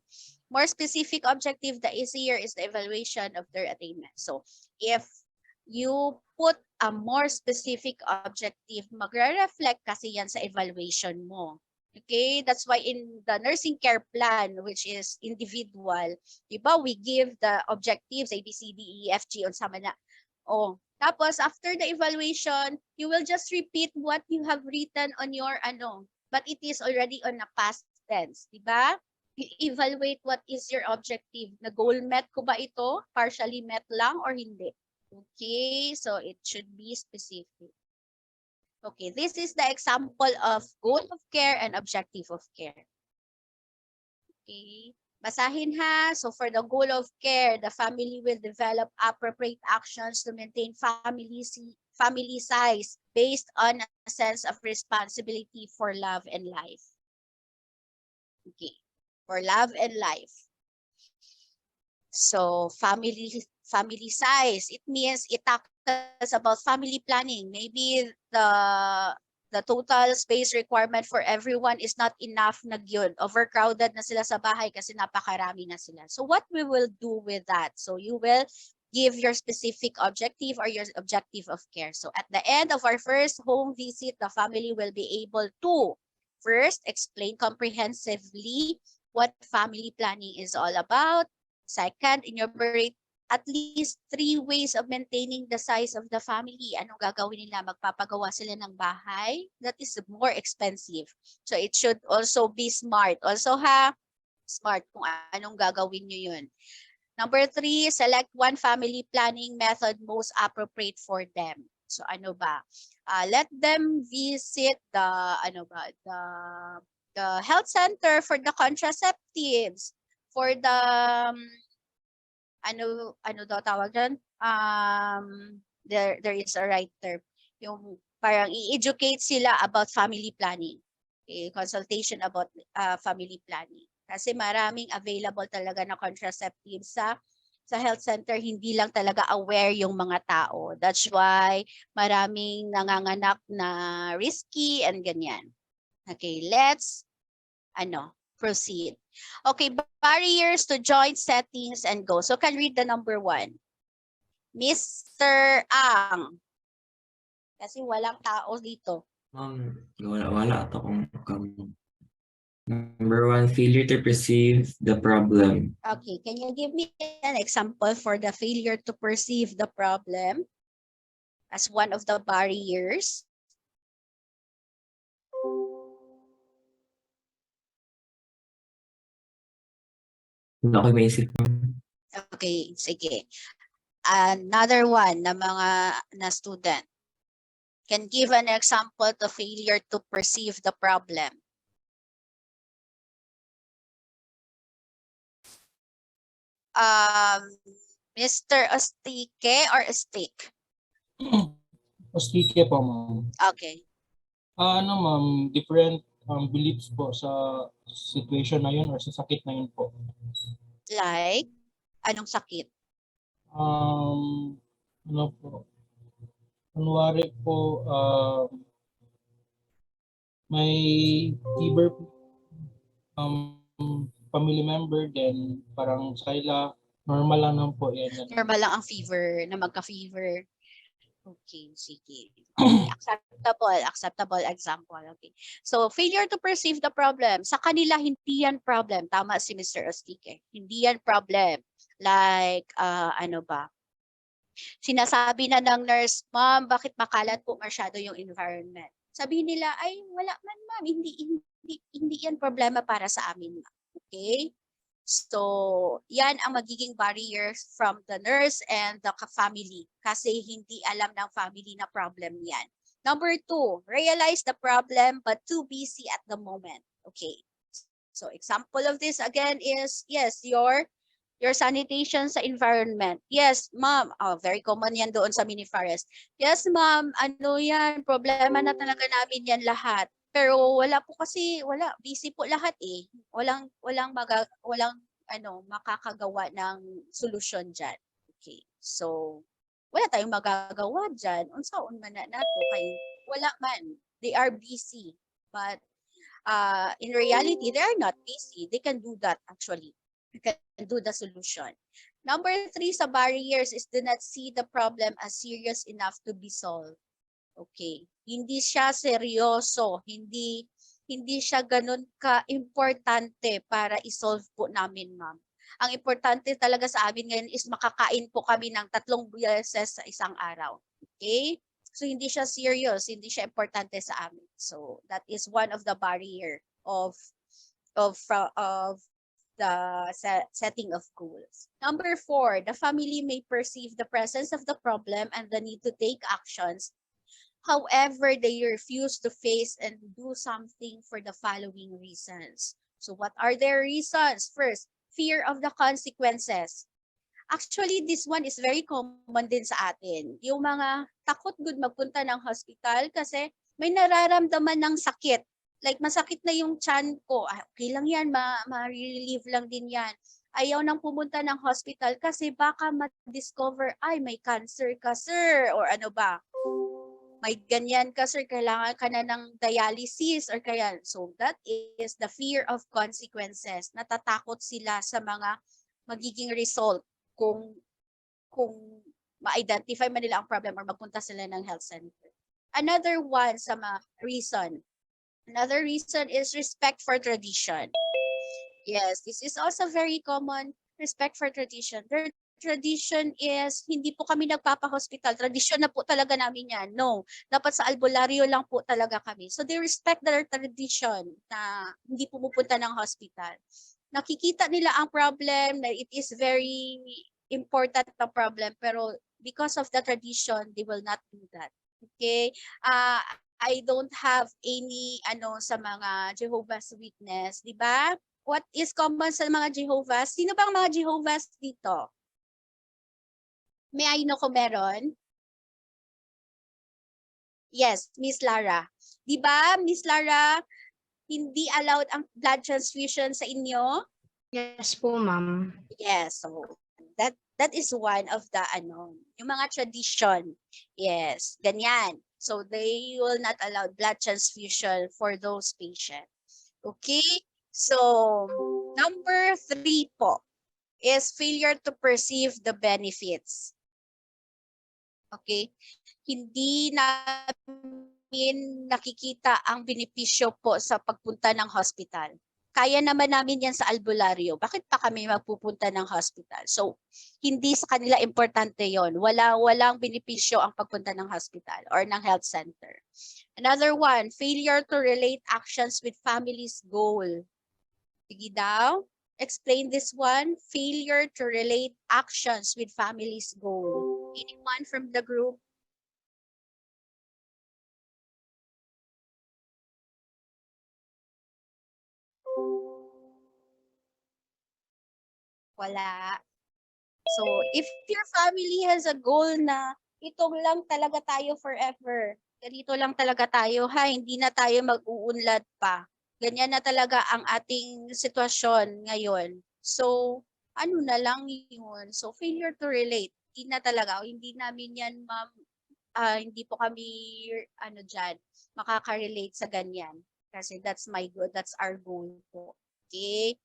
More specific objective, the easier is the evaluation of their attainment. So if you put a more specific objective, magre-reflect kasi yan sa evaluation mo. Okay, that's why in the nursing care plan, which is individual, diba, we give the objectives A, B, C, D, E, F, G, on sama na. Oh, tapos after the evaluation, you will just repeat what you have written on your ano, but it is already on a past tense, diba? You evaluate what is your objective. Na goal met ko ba ito? Partially met lang or hindi? Okay, so it should be specific. Okay, this is the example of goal of care and objective of care. Okay, basahin ha. So for the goal of care, the family will develop appropriate actions to maintain family size based on a sense of responsibility for love and life. Okay, for love and life. So family size, it means it tackles about family planning. Maybe the total space requirement for everyone is not enough na yun. Overcrowded na sila sa bahay kasi napakarami na sila. So what we will do with that? So you will give your specific objective or your objective of care. So at the end of our first home visit, the family will be able to first explain comprehensively what family planning is all about. Second, enumerate at least 3 ways of maintaining the size of the family. Anong gagawin nila? Magpapagawa sila ng bahay? That is more expensive. So it should also be smart. Also smart kung anong gagawin nyo yun. Number 3, select one family planning method most appropriate for them. So ano ba? Let them visit the health center for the contraceptives, for the ano daw tawag dyan? There is a right term. Yung parang i-educate sila about family planning. Okay, consultation about family planning. Kasi maraming available talaga na contraceptives sa health center, hindi lang talaga aware yung mga tao. That's why maraming nanganganak na risky and ganyan. Okay, let's proceed. Okay, barriers to joint settings and goals. So can read the number 1. Mr. Ang. Kasi walang tao dito. Wala ito kung Number 1, failure to perceive the problem. Okay, can you give me an example for the failure to perceive the problem as one of the barriers? Ako may isip mo. Okay, sige. Another one na mga na student can give an example to failure to perceive the problem. Mr. Ostike or Stick? Ostike po, ma'am. Okay. Ma'am, different beliefs po sa situation na yun or sa sakit na yun po. Like, anong sakit? Kunwari po, may fever family member, then parang sa kanila, normal lang naman po yan. Normal lang ang fever, na magka-fever. Okay, sige. Okay, acceptable example. Okay. So, failure to perceive the problem. Sa kanila, hindi yan problem. Tama si Mr. Ostike. Hindi yan problem. Like, sinasabi na ng nurse, ma'am, bakit makalat po masyado yung environment? Sabihin nila, ay, wala man ma'am, hindi yan problema para sa amin. Okay? So, yan ang magiging barrier from the nurse and the family kasi hindi alam ng family na problem yan. Number 2, realize the problem but too busy at the moment. Okay. So, example of this again is, yes, your sanitation sa environment. Yes, ma'am. Oh, very common yan doon sa mini forest. Yes, ma'am. Ano yan? Problema na talaga namin yan lahat. Pero wala po kasi, busy po lahat eh. Walang makakagawa ng solusyon dyan. Okay. So, wala tayong magagawa dyan. Unsaon man na nato kay wala man. They are busy. But in reality, they are not busy. They can do that actually. They can do the solution. Number 3 sa barriers is do not see the problem as serious enough to be solved. Okay. Hindi siya seryoso. Hindi siya ganun ka-importante para isolve po namin, ma'am. Ang importante talaga sa amin ngayon is makakain po kami ng 3 beses sa isang araw. Okay? So hindi siya serious, hindi siya importante sa amin. So that is one of the barrier of the setting of goals. Number 4, the family may perceive the presence of the problem and the need to take actions. However, they refuse to face and do something for the following reasons. So what are their reasons? First, fear of the consequences. Actually, this one is very common din sa atin. Yung mga takot good magpunta ng hospital kasi may nararamdaman ng sakit. Like masakit na yung tiyan ko. Okay lang yan, ma-relieve lang din yan. Ayaw nang pumunta ng hospital kasi baka ma-discover, ay may cancer ka sir, or ano ba. May ganyan ka sir, kailangan ka na ng dialysis or kaya. So that is the fear of consequences. Natatakot sila sa mga magiging result kung ma-identify man nila ang problem or magpunta sila ng health center. Another one sa mga reason. Another reason is respect for tradition. Yes, this is also very common, respect for tradition. Their tradition is, hindi po kami nagpapa-hospital. Tradition na po talaga namin yan. No, dapat sa albularyo lang po talaga kami. So they respect their tradition na hindi pumupunta ng hospital. Nakikita nila ang problem, na it is very important na problem, pero because of the tradition, they will not do that. Okay? I don't have any sa mga Jehovah's Witness, di ba? What is common sa mga Jehovah's? Sino bang mga Jehovah's dito? May I know kung meron? Yes, Miss Lara. Di ba, Miss Lara, hindi allowed ang blood transfusion sa inyo? Yes po, ma'am. Yes, so that is one of the yung mga tradition. Yes, ganyan. So they will not allow blood transfusion for those patients. Okay? So number 3 po is failure to perceive the benefits. Okay? Hindi namin nakikita ang benepisyo po sa pagpunta ng hospital. Kaya naman namin yan sa albularyo. Bakit pa kami magpupunta ng hospital? So, hindi sa kanila importante yon. Walang benepisyo ang pagpunta ng hospital or ng health center. Another one, failure to relate actions with family's goal. Sige daw. Explain this one. Failure to relate actions with family's goal. Anyone from the group? Wala. So, if your family has a goal na itong lang talaga tayo forever, ganito lang talaga tayo, hindi na tayo mag-uunlad pa. Ganyan na talaga ang ating sitwasyon ngayon. So, ano na lang yun? So, failure to relate. Hindi na talaga. Hindi namin yan, ma'am, hindi po kami, dyan, makaka-relate sa ganyan. Kasi that's my goal. That's our goal po. Okay?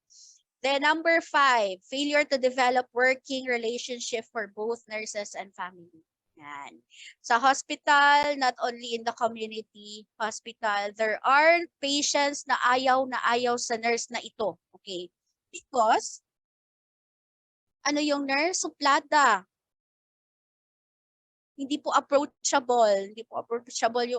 Then number 5, failure to develop working relationship for both nurses and family. Yan. Sa hospital, not only in the community hospital, there are patients na ayaw sa nurse na ito. Okay? Because, yung nurse? Suplada. Hindi po approachable.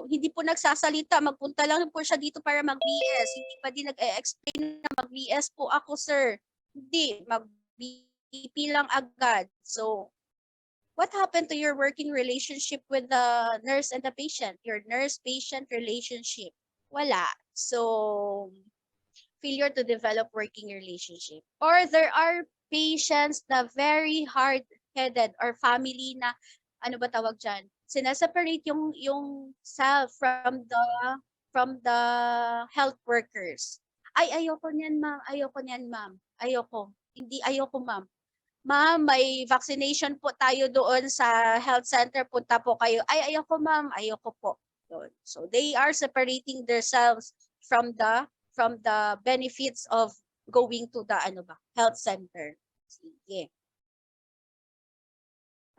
Hindi po nagsasalita. Magpunta lang po siya dito para mag-BS. Hindi pa din nag-explain na mag-BS po ako, sir. Hindi, mag-BP lang agad. So, what happened to your working relationship with the nurse and the patient? Your nurse-patient relationship? Wala. So, failure to develop working relationship. Or there are patients na very hard-headed or family na, ano ba tawag dyan? Sinaseparate yung self from the health workers. Ay, ayoko niyan, ma'am. Ayoko niyan, ma'am. Ayoko. Hindi, ayoko, ma'am. Ma'am, may vaccination po tayo doon sa health center. Punta po kayo. Ay, ayoko, ma'am. Ayoko po. Doon. So they are separating themselves from the benefits of going to the health center. Sige.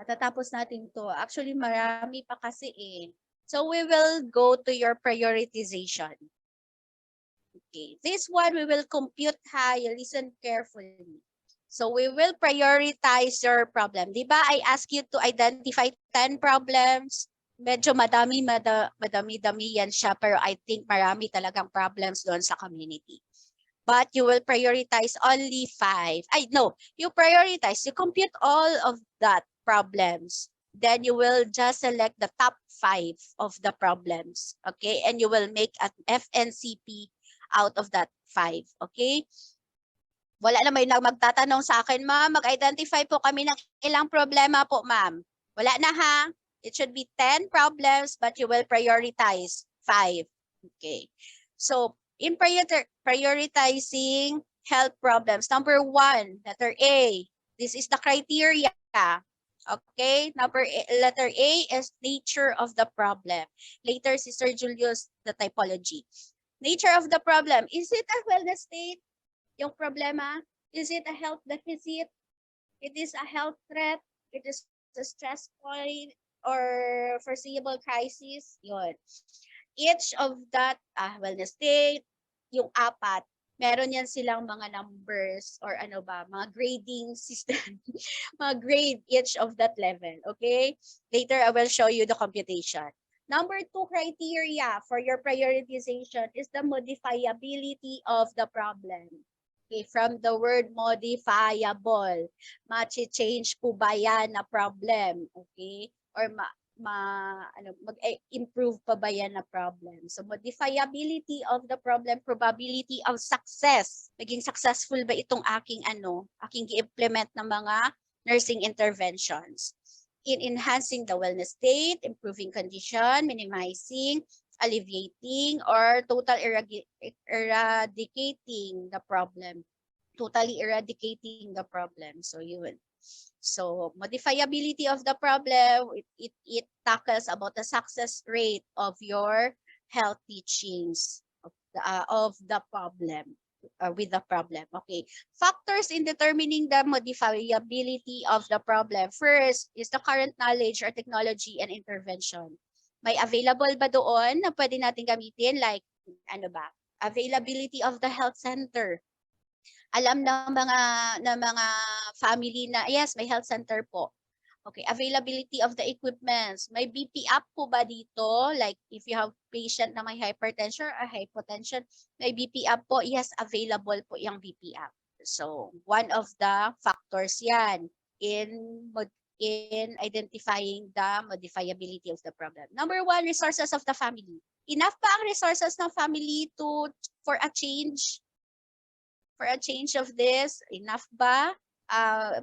Matatapos natin to. Actually, marami pa kasi eh. So we will go to your prioritization. Okay. This one we will compute ha. You listen carefully. So we will prioritize your problem. Di ba I ask you to identify 10 problems? Medyo madami-dami yan siya, pero I think marami talagang problems doon sa community. But you will prioritize only 5. You prioritize, you compute all of that problems. Then you will just select the top 5 of the problems. Okay? And you will make an FNCP out of that 5. Okay? Wala na may magtatanong sa akin, ma'am, mag-identify po kami ng ilang problema po, ma'am. Wala na ha? It should be 10 problems, but you will prioritize 5. Okay. So, in prioritizing health problems, number 1, letter A. This is the criteria. Okay. Letter A is nature of the problem. Later, si Sir Julius, the typology. Nature of the problem. Is it a wellness state? Yung problema? Is it a health deficit? It is a health threat? It is a stress point or foreseeable crisis? Yun. Each of that wellness state, yung 4, meron yan silang mga numbers or mga grading system. Mga grade each of that level. Okay? Later, I will show you the computation. Number 2 criteria for your prioritization is the modifiability of the problem. Okay, from the word modifiable, ma-change po ba yan na problem? Okay? Or mag-improve pa ba yan na problem? So, modifiability of the problem, probability of success. Maging successful ba itong aking i-implement ng mga nursing interventions? In enhancing the wellness state, improving condition, minimizing, alleviating, or total eradicating the problem. Totally eradicating the problem. So yun. So modifiability of the problem, it tackles about the success rate of your health teachings of the problem. With the problem. Okay. Factors in determining the modifiability of the problem. First is the current knowledge or technology and intervention. May available ba doon na pwede natin gamitin? Like, availability of the health center. Alam ng mga family na, yes, may health center po. Okay, availability of the equipments. May BP app po ba dito? Like if you have patient na may hypertension or hypotension, may BP app po? Yes, available po yung BP app. So, one of the factors yan in identifying the modifiability of the problem. Number 1, resources of the family. Enough ba ang resources ng family for a change? For a change of this? Enough ba?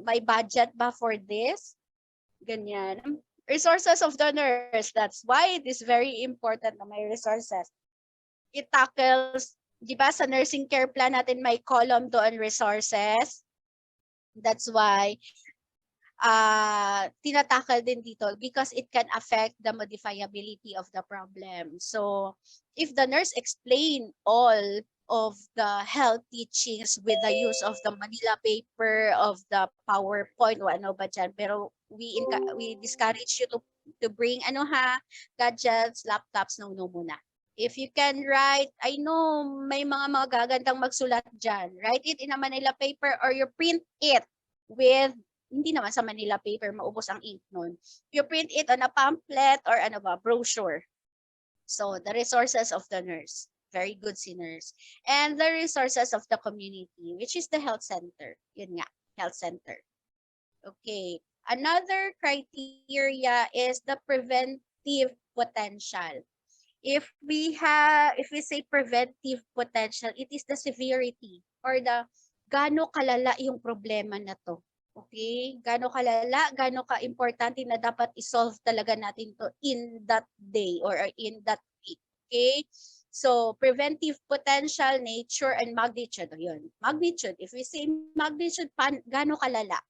May budget ba for this? Ganyan. Resources of the nurse. That's why it is very important na may resources. It tackles, di ba sa nursing care plan natin may column doon resources. That's why tinatakal din dito because it can affect the modifiability of the problem. So, if the nurse explain all of the health teachings with the use of the Manila paper, of the PowerPoint, o ano ba dyan. Pero we discourage you to bring gadgets, laptops, no muna. If you can write, I know may mga magagandang magsulat dyan. Write it in a Manila paper or you print it with, hindi naman sa Manila paper, maubos ang ink nun. You print it on a pamphlet or brochure. So, the resources of the nurse. Very good si nurse. And the resources of the community, which is the health center. Yun nga, health center. Okay. Another criteria is the preventive potential. If we say preventive potential, it is the severity or the gaano kalala yung problema na to. Okay? Gaano kalala, gaano ka-importante na dapat i-solve talaga natin to in that day or in that week. Okay? So, preventive potential, nature, and magnitude. Yun. Magnitude. If we say magnitude, gaano kalala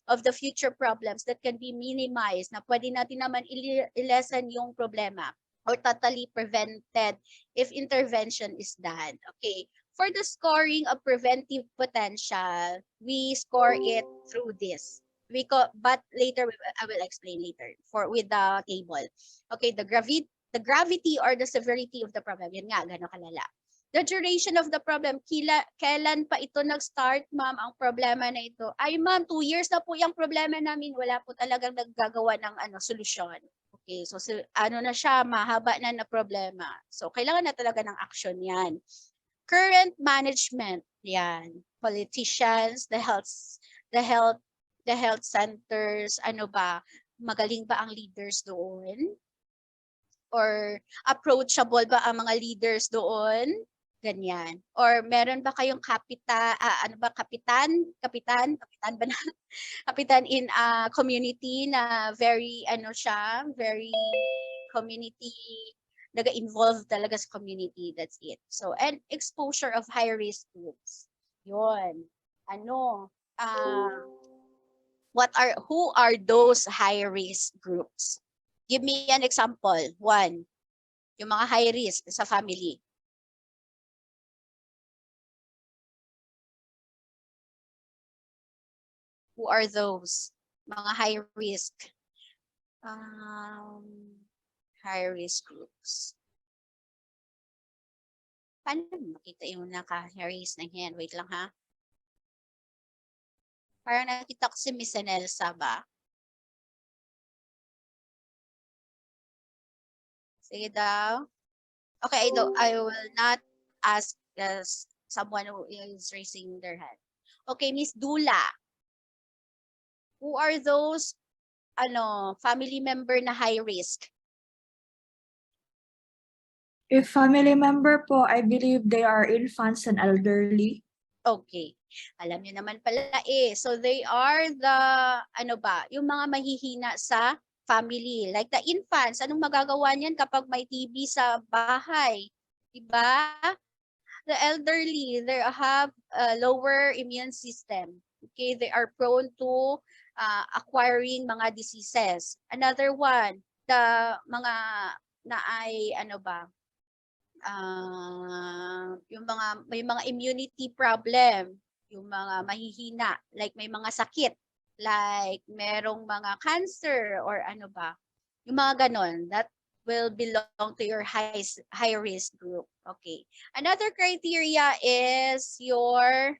of the future problems that can be minimized na pwede natin naman i-lessen yung problema or totally prevented if intervention is done. Okay. For the scoring of preventive potential, we score it through this. But later I will explain later with the table. Okay, the gravity or the severity of the problem. Yan nga, gano'n kalala. The duration of the problem, kailan pa ito nag-start, ma'am, ang problema na ito? Ay, ma'am, 2 years na po yung problema namin. Wala po talagang naggagawa ng solusyon. Okay, so na siya, mahaba na problema. So, kailangan na talaga ng action yan. Current management, yan. Politicians, the health centers, ano ba, magaling ba ang leaders doon? Or approachable ba ang mga leaders doon? Ganyan. Or meron ba kayong kapitan ba na? Kapitan in a community na very very community, naga-involve talaga sa community. That's it. So, and exposure of high risk groups. Yun. Who are those high risk groups? Give me an example. 1, yung mga high risk sa family. Who are those? Mga high risk. High risk groups. Paano makita yung naka-high risk na yan? Wait lang ha. Parang nakita ko si Miss Nelsa ba? Sige daw. Okay, I will not ask someone who is raising their hand. Okay, Miss Dula. Who are those family member na high risk? If family member po, I believe they are infants and elderly. Okay. Alam niyo naman pala So they are the yung mga mahihina sa family. Like the infants, anong magagawa niyan kapag may TB sa bahay? Diba? The elderly, they have a lower immune system. Okay, they are prone to acquiring mga diseases. Another one, the mga na ay may mga immunity problem, yung mga mahihina, like may mga sakit, like merong mga cancer or yung mga ganon, that will belong to your high risk group. Okay. Another criteria is your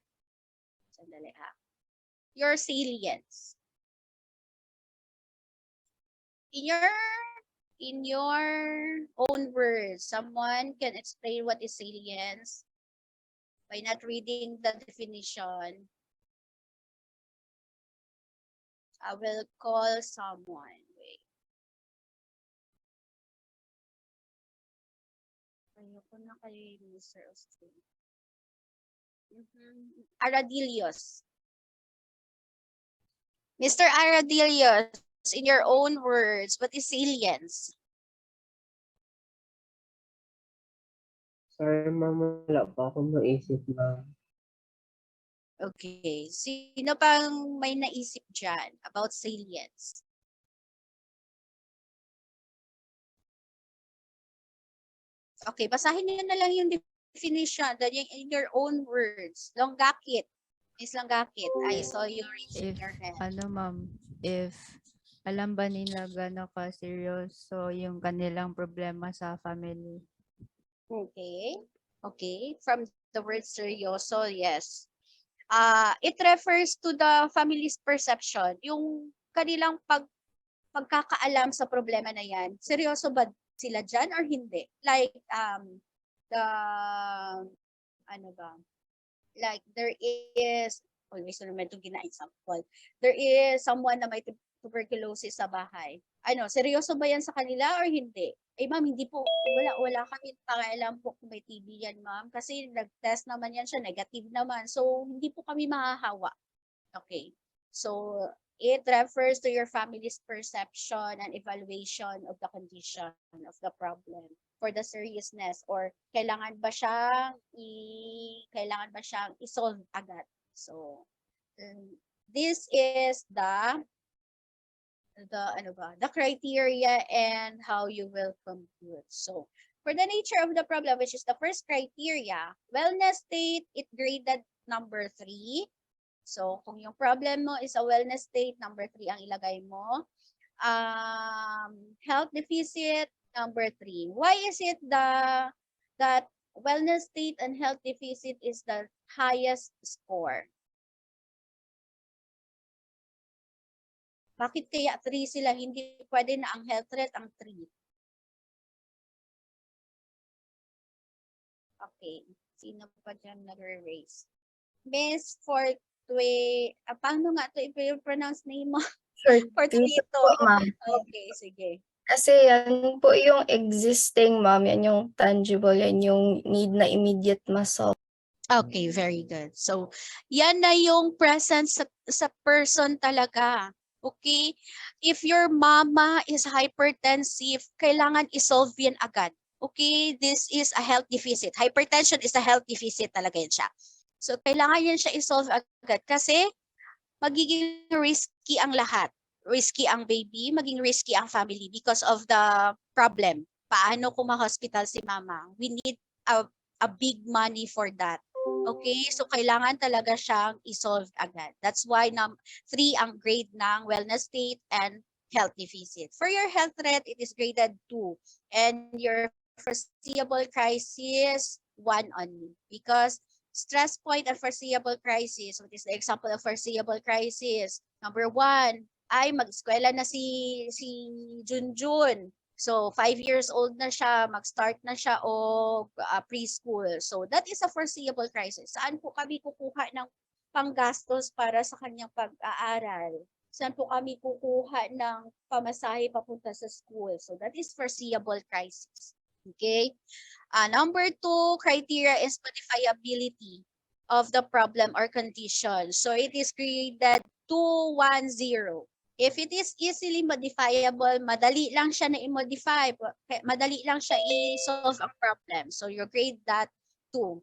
salience. In your own words, someone can explain what is salience by not reading the definition. I will call someone. Wait. Ayoko na kay Mr. Austin. Aradilios. Mr. Aradilios, in your own words, what is salience? Sorry, ma'am, wala pa akong maisip, ma'am. Okay. Sino pang may naisip dyan about salience? Okay, basahin niyo na lang yung definition in your own words. Longgakit. Miss Longgakit, I saw you raising your hand. Ma'am, if alam ba nila gano'n ka-seryoso yung kanilang problema sa family? Okay. Okay. From the word seryoso, yes. It refers to the family's perception. Yung kanilang pagkakaalam sa problema na yan. Seryoso ba sila dyan or hindi? Like, the, ano ba, like there is, always naman itong gina-example, there is someone na may tuberculosis sa bahay. Ano, seryoso ba yan sa kanila or hindi? Eh ma'am, hindi po, wala kami pakialam po kung may TB yan ma'am. Kasi nag-test naman yan siya, negative naman. So, hindi po kami mahahawa. Okay. So, it refers to your family's perception and evaluation of the condition of the problem for the seriousness or kailangan ba siyang i-solve agad. So, this is the criteria and how you will compute. So, for the nature of the problem, which is the first criteria, wellness state, it graded number 3. So, kung yung problem mo is a wellness state, number 3 ang ilagay mo. Health deficit, number 3. Why is it that wellness state and health deficit is the highest score? Bakit kaya 3 sila? Hindi pwede na ang health threat ang 3. Okay. Sino pa dyan nag-erase? Miss paano nga ito i-pronounce name mo? Fortuito po, ma'am. Okay, sige. Kasi yan po yung existing, ma'am. Yan yung tangible. Yan yung need na immediate ma-solve. Okay, very good. So, yan na yung presence sa person talaga. Okay? If your mama is hypertensive, kailangan isolve yan agad. Okay? This is a health deficit. Hypertension is a health deficit talaga yan siya. So, kailangan yan siya isolve agad kasi magiging risky ang lahat. Risky ang baby, maging risky ang family because of the problem. Paano kung ma-hospital si mama? We need a big money for that. Okay? So, kailangan talaga siyang isolve agad. That's why 3 ang grade ng wellness state and health deficit. For your health threat, it is graded 2. And your foreseeable crisis, 1 only. Because stress point and foreseeable crisis, what is the example of foreseeable crisis? Number 1, ay mag-eskwela na si Junjun. So, 5 years old na siya, mag-start na siya o preschool. So, that is a foreseeable crisis. Saan po kami kukuha ng panggastos para sa kanyang pag-aaral? Saan po kami kukuha ng pamasahe papunta sa school? So, that is foreseeable crisis. Okay? Number 2 criteria is modifiability of the problem or condition. So, it is graded 210. If it is easily modifiable, madali lang siya na i-modify. Madali lang siya i-solve a problem. So, you grade that 2.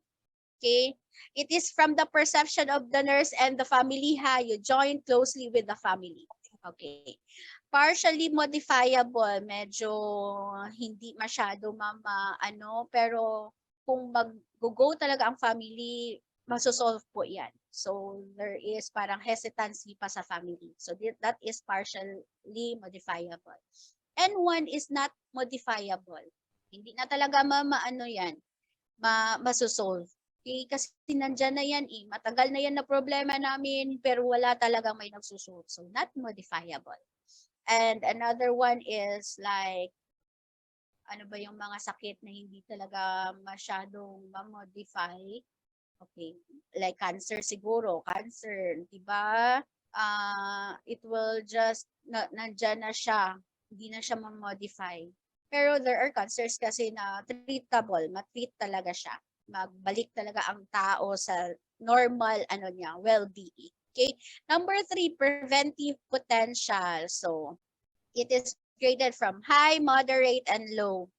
Okay? It is from the perception of the nurse and the family, ha? You join closely with the family. Okay. Partially modifiable, medyo hindi masyado pero kung mag-go talaga ang family, masosolve po yan. So, there is parang hesitancy pa sa family. So, that is partially modifiable. And 1 is not modifiable. Hindi na talaga masosolve. Okay? Kasi nandyan na yan eh. Matagal na yan na problema namin, pero wala talagang may nagsusolve. So, not modifiable. And another one is like, ano ba yung mga sakit na hindi talaga masyadong ma-modify? Okay, like cancer siguro, cancer, di ba? It will just, nandyan na siya, hindi na siya ma-modify. Pero there are cancers kasi na treatable, ma-treat talaga siya. Magbalik talaga ang tao sa normal, well-being. Okay, number 3, preventive potential. So, it is graded from high, moderate, and low.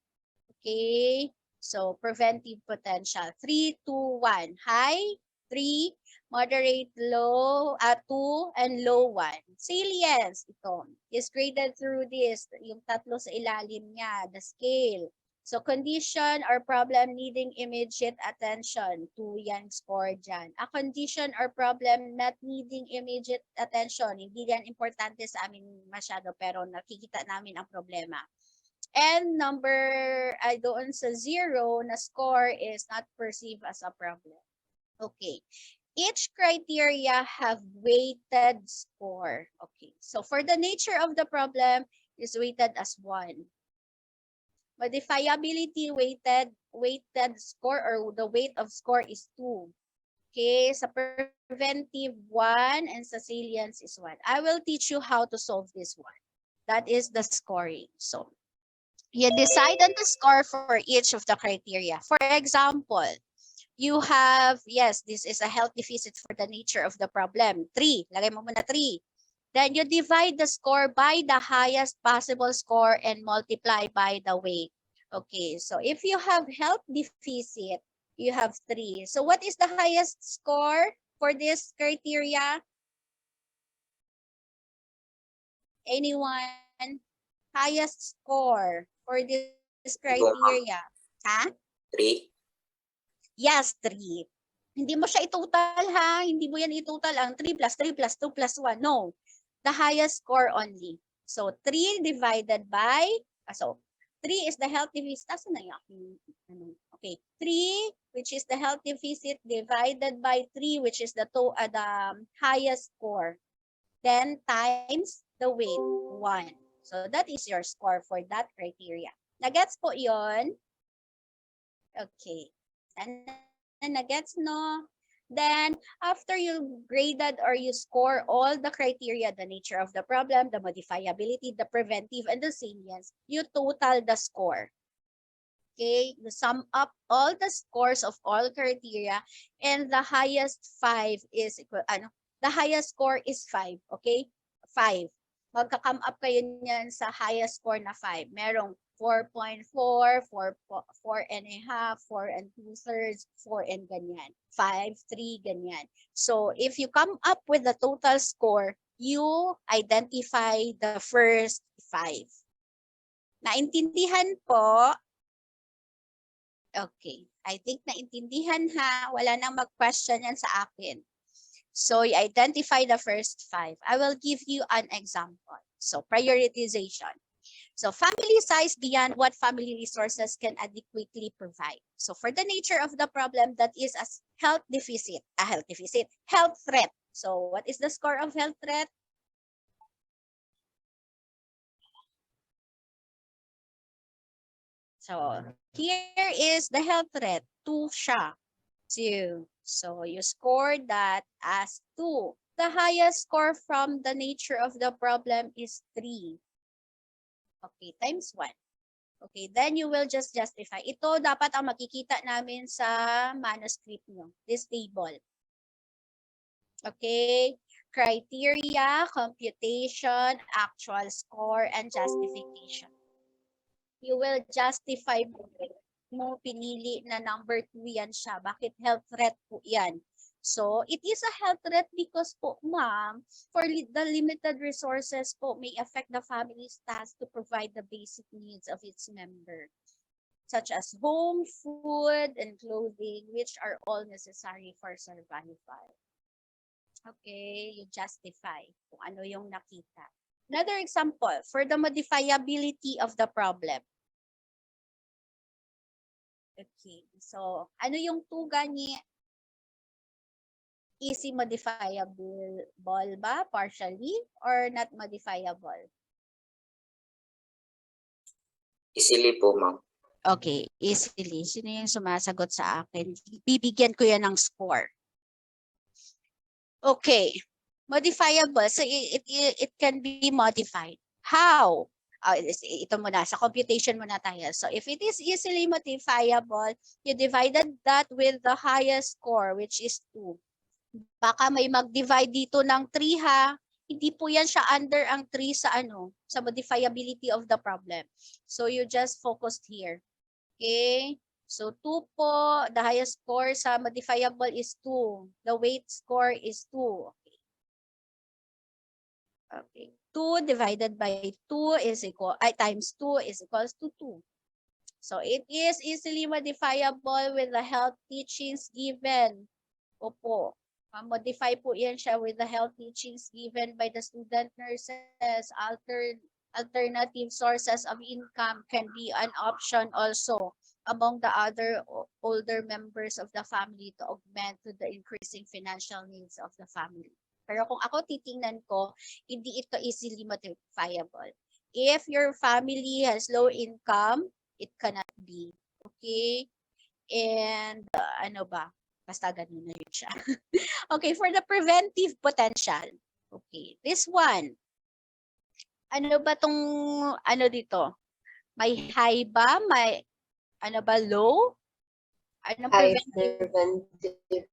Okay. So, preventive potential. 3, 2, 1. High, 3, moderate, low, 2, and low 1. Salience, ito, is graded through this, yung tatlo sa ilalim niya, the scale. So, condition or problem needing immediate attention, 2 yan score dyan. A condition or problem not needing immediate attention, hindi yan importante sa amin masyado, pero nakikita namin ang problema. And doon sa 0 na score is not perceived as a problem. Okay. Each criteria have weighted score. Okay. So for the nature of the problem is weighted as 1. Modifiability weighted score or the weight of score is 2. Okay, sa preventive 1 and sa salience is 1. I will teach you how to solve this one. That is the scoring. So, you decide on the score for each of the criteria. For example, you have, yes, this is a health deficit for the nature of the problem. 3. Lagay mo muna 3. Then you divide the score by the highest possible score and multiply by the weight. Okay, so if you have health deficit, you have 3. So what is the highest score for this criteria? Anyone? Highest score for this criteria? Ha? 3. Yes, 3. Hindi mo siya i-total ha. Hindi mo yan i-total ang 3 plus 3 plus 2 plus 1. No. The highest score only. So 3 divided by, so 3 is the health deficit. Saan na yung okay. 3, which is the health deficit, divided by 3, which is the highest score. Then times the weight, 1. So that is your score for that criteria. Nagets po yon? Okay. Nagets no? Then, after you graded or you score all the criteria, the nature of the problem, the modifiability, the preventive, and the salience, you total the score. Okay, you sum up all the scores of all criteria, and the highest 5 is equal, the highest score is 5, okay? 5. Magka-come up kayo niyan sa highest score na 5. Merong 4.4, 4 and a half, 4 and 2/3, 4 and ganyan. 5, 3, ganyan. So, if you come up with the total score, you identify the first 5. Naintindihan po? Okay. I think naintindihan ha. Wala nang mag-question yan sa akin. So, you identify the first 5. I will give you an example. So, prioritization. So, family size beyond what family resources can adequately provide. So, for the nature of the problem, that is a health deficit, health threat. So, what is the score of health threat? So, here is the health threat, 2 siya. 2. So, you scored that as 2. The highest score from the nature of the problem is 3. Okay, times 1. Okay, then you will just justify. Ito dapat ang makikita namin sa manuscript nyo, this table. Okay, criteria, computation, actual score, and justification. You will justify mo pinili na number 2 yan siya. Bakit health threat po yan? So, it is a health threat because po, ma'am, for the limited resources po may affect the family's task to provide the basic needs of its member, such as home, food, and clothing, which are all necessary for survival. Okay, you justify kung ano yung nakita. Another example, for the modifiability of the problem. Okay, so ano yung 2 gani? Easy modifiable ba? Partially or not modifiable? Easily po, ma'am. Okay, easily. Sino yung sumasagot sa akin? Bibigyan ko yan ng score. Okay, modifiable. So it can be modified. How? Ito muna, sa computation muna tayo. So if it is easily modifiable, you divided that with the highest score, which is 2. Baka may mag-divide dito ng 3 ha. Hindi po yan siya under ang 3 sa sa modifiability of the problem. So you just focused here. Okay? So 2 po, the highest score sa modifiable is 2. The weight score is 2. Okay. 2 divided by 2 is times 2 is equals to 2. So it is easily modifiable with the health teachings given. Opo. Modify po yan siya with the health teachings given by the student nurses. Alternative sources of income can be an option also among the other older members of the family to augment to the increasing financial needs of the family. Pero kung ako titingnan ko, hindi ito easily modifiable. If your family has low income, It cannot be. Okay? And ano ba? Basta ganun na yun siya. Okay, for the preventive potential. Okay, this one. Ano ba tong ano dito? May high ba? May ano ba low? Ano preventive?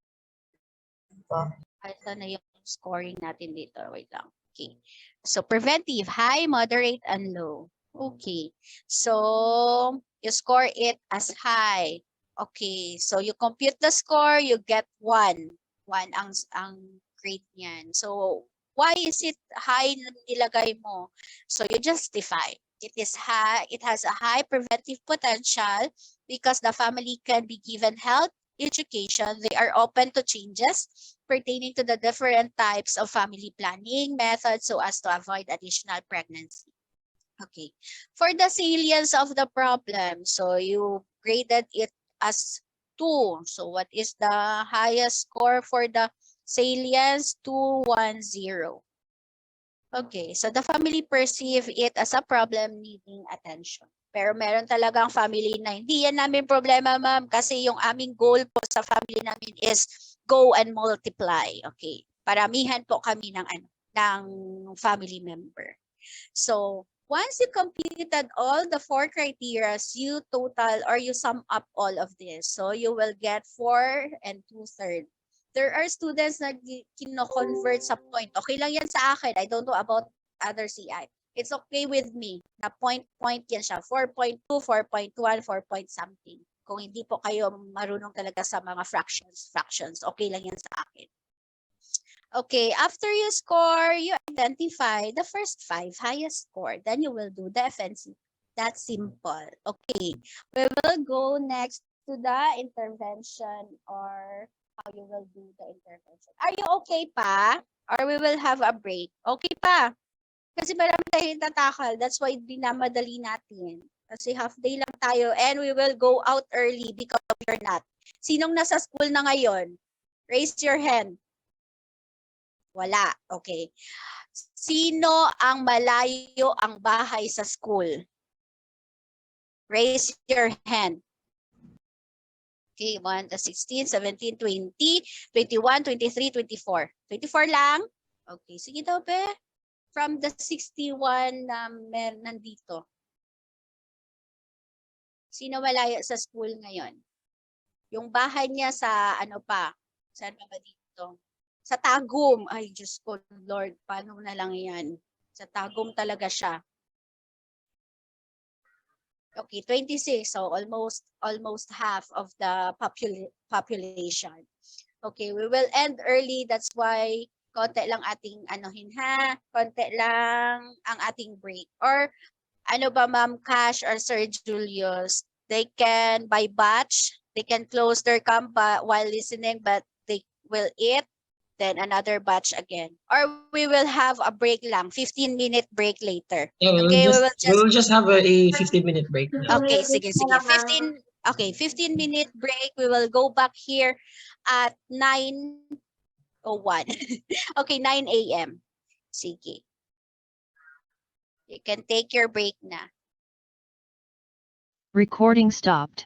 Ito na yung scoring natin dito. Wait lang. Okay. So preventive, high, moderate, and low. Okay. So you score it as high. Okay. So you compute the score, you get 1. 1 ang grade niyan. So why is it high na nilagay mo? So you justify. It is high, it has a high preventive potential because the family can be given health, education, they are open to changes pertaining to the different types of family planning methods so as to avoid additional pregnancy. Okay. For the salience of the problem, so you graded it as 2. So what is the highest score for the salience? 210. Okay, so the family perceive it as a problem needing attention. Pero meron talagang family na hindi yan namin problema, ma'am, kasi yung aming goal po sa family namin is go and multiply. Okay, paramihan po kami ng family member. So once you completed all the 4 criteria, you total or you sum up all of this. So you will get 4 and 2/3. There are students na kino-convert sa point. Okay lang yan sa akin. I don't know about other CI. It's okay with me. Na point yan siya. 4.2, 4.1, 4 point something. Kung hindi po kayo marunong talaga sa mga fractions, okay lang yan sa akin. Okay, after you score, you identify the first 5 highest score. Then you will do the offensive. That's simple. Okay, we will go next to the intervention or how you will do the intervention. Are you okay pa? Or we will have a break? Okay pa? Kasi marami tayong tatakal. That's why dinamadali natin. Kasi half day lang tayo and we will go out early because you're not. Sinong nasa school na ngayon? Raise your hand. Wala. Okay. Sino ang malayo ang bahay sa school? Raise your hand. Okay, 1, 16, 17, 20, 21, 23, 24. 24 lang? Okay, sige daw, be. From the 61 na nandito. Sino malayo sa school ngayon? Yung bahay niya sa ano pa? Saan ba dito? Sa Tagum. Ay, Diyos ko, Lord, paano na lang yan? Sa Tagum talaga siya. Okay, 26. So almost half of the population. Okay, we will end early. That's why konti lang ating anuhin ha. Konti lang ang ating break. Or ano ba Ma'am Cash or Sir Julius? They can by batch. They can close their cam while listening, but they will eat. Then another batch again. Or we will have a break lang, 15-minute break later. Yeah, Okay, we will just have a 15-minute break. Okay, sige. 15-minute break. We will go back here at 9:01. Okay, 9 a.m. Sige. You can take your break na. Recording stopped.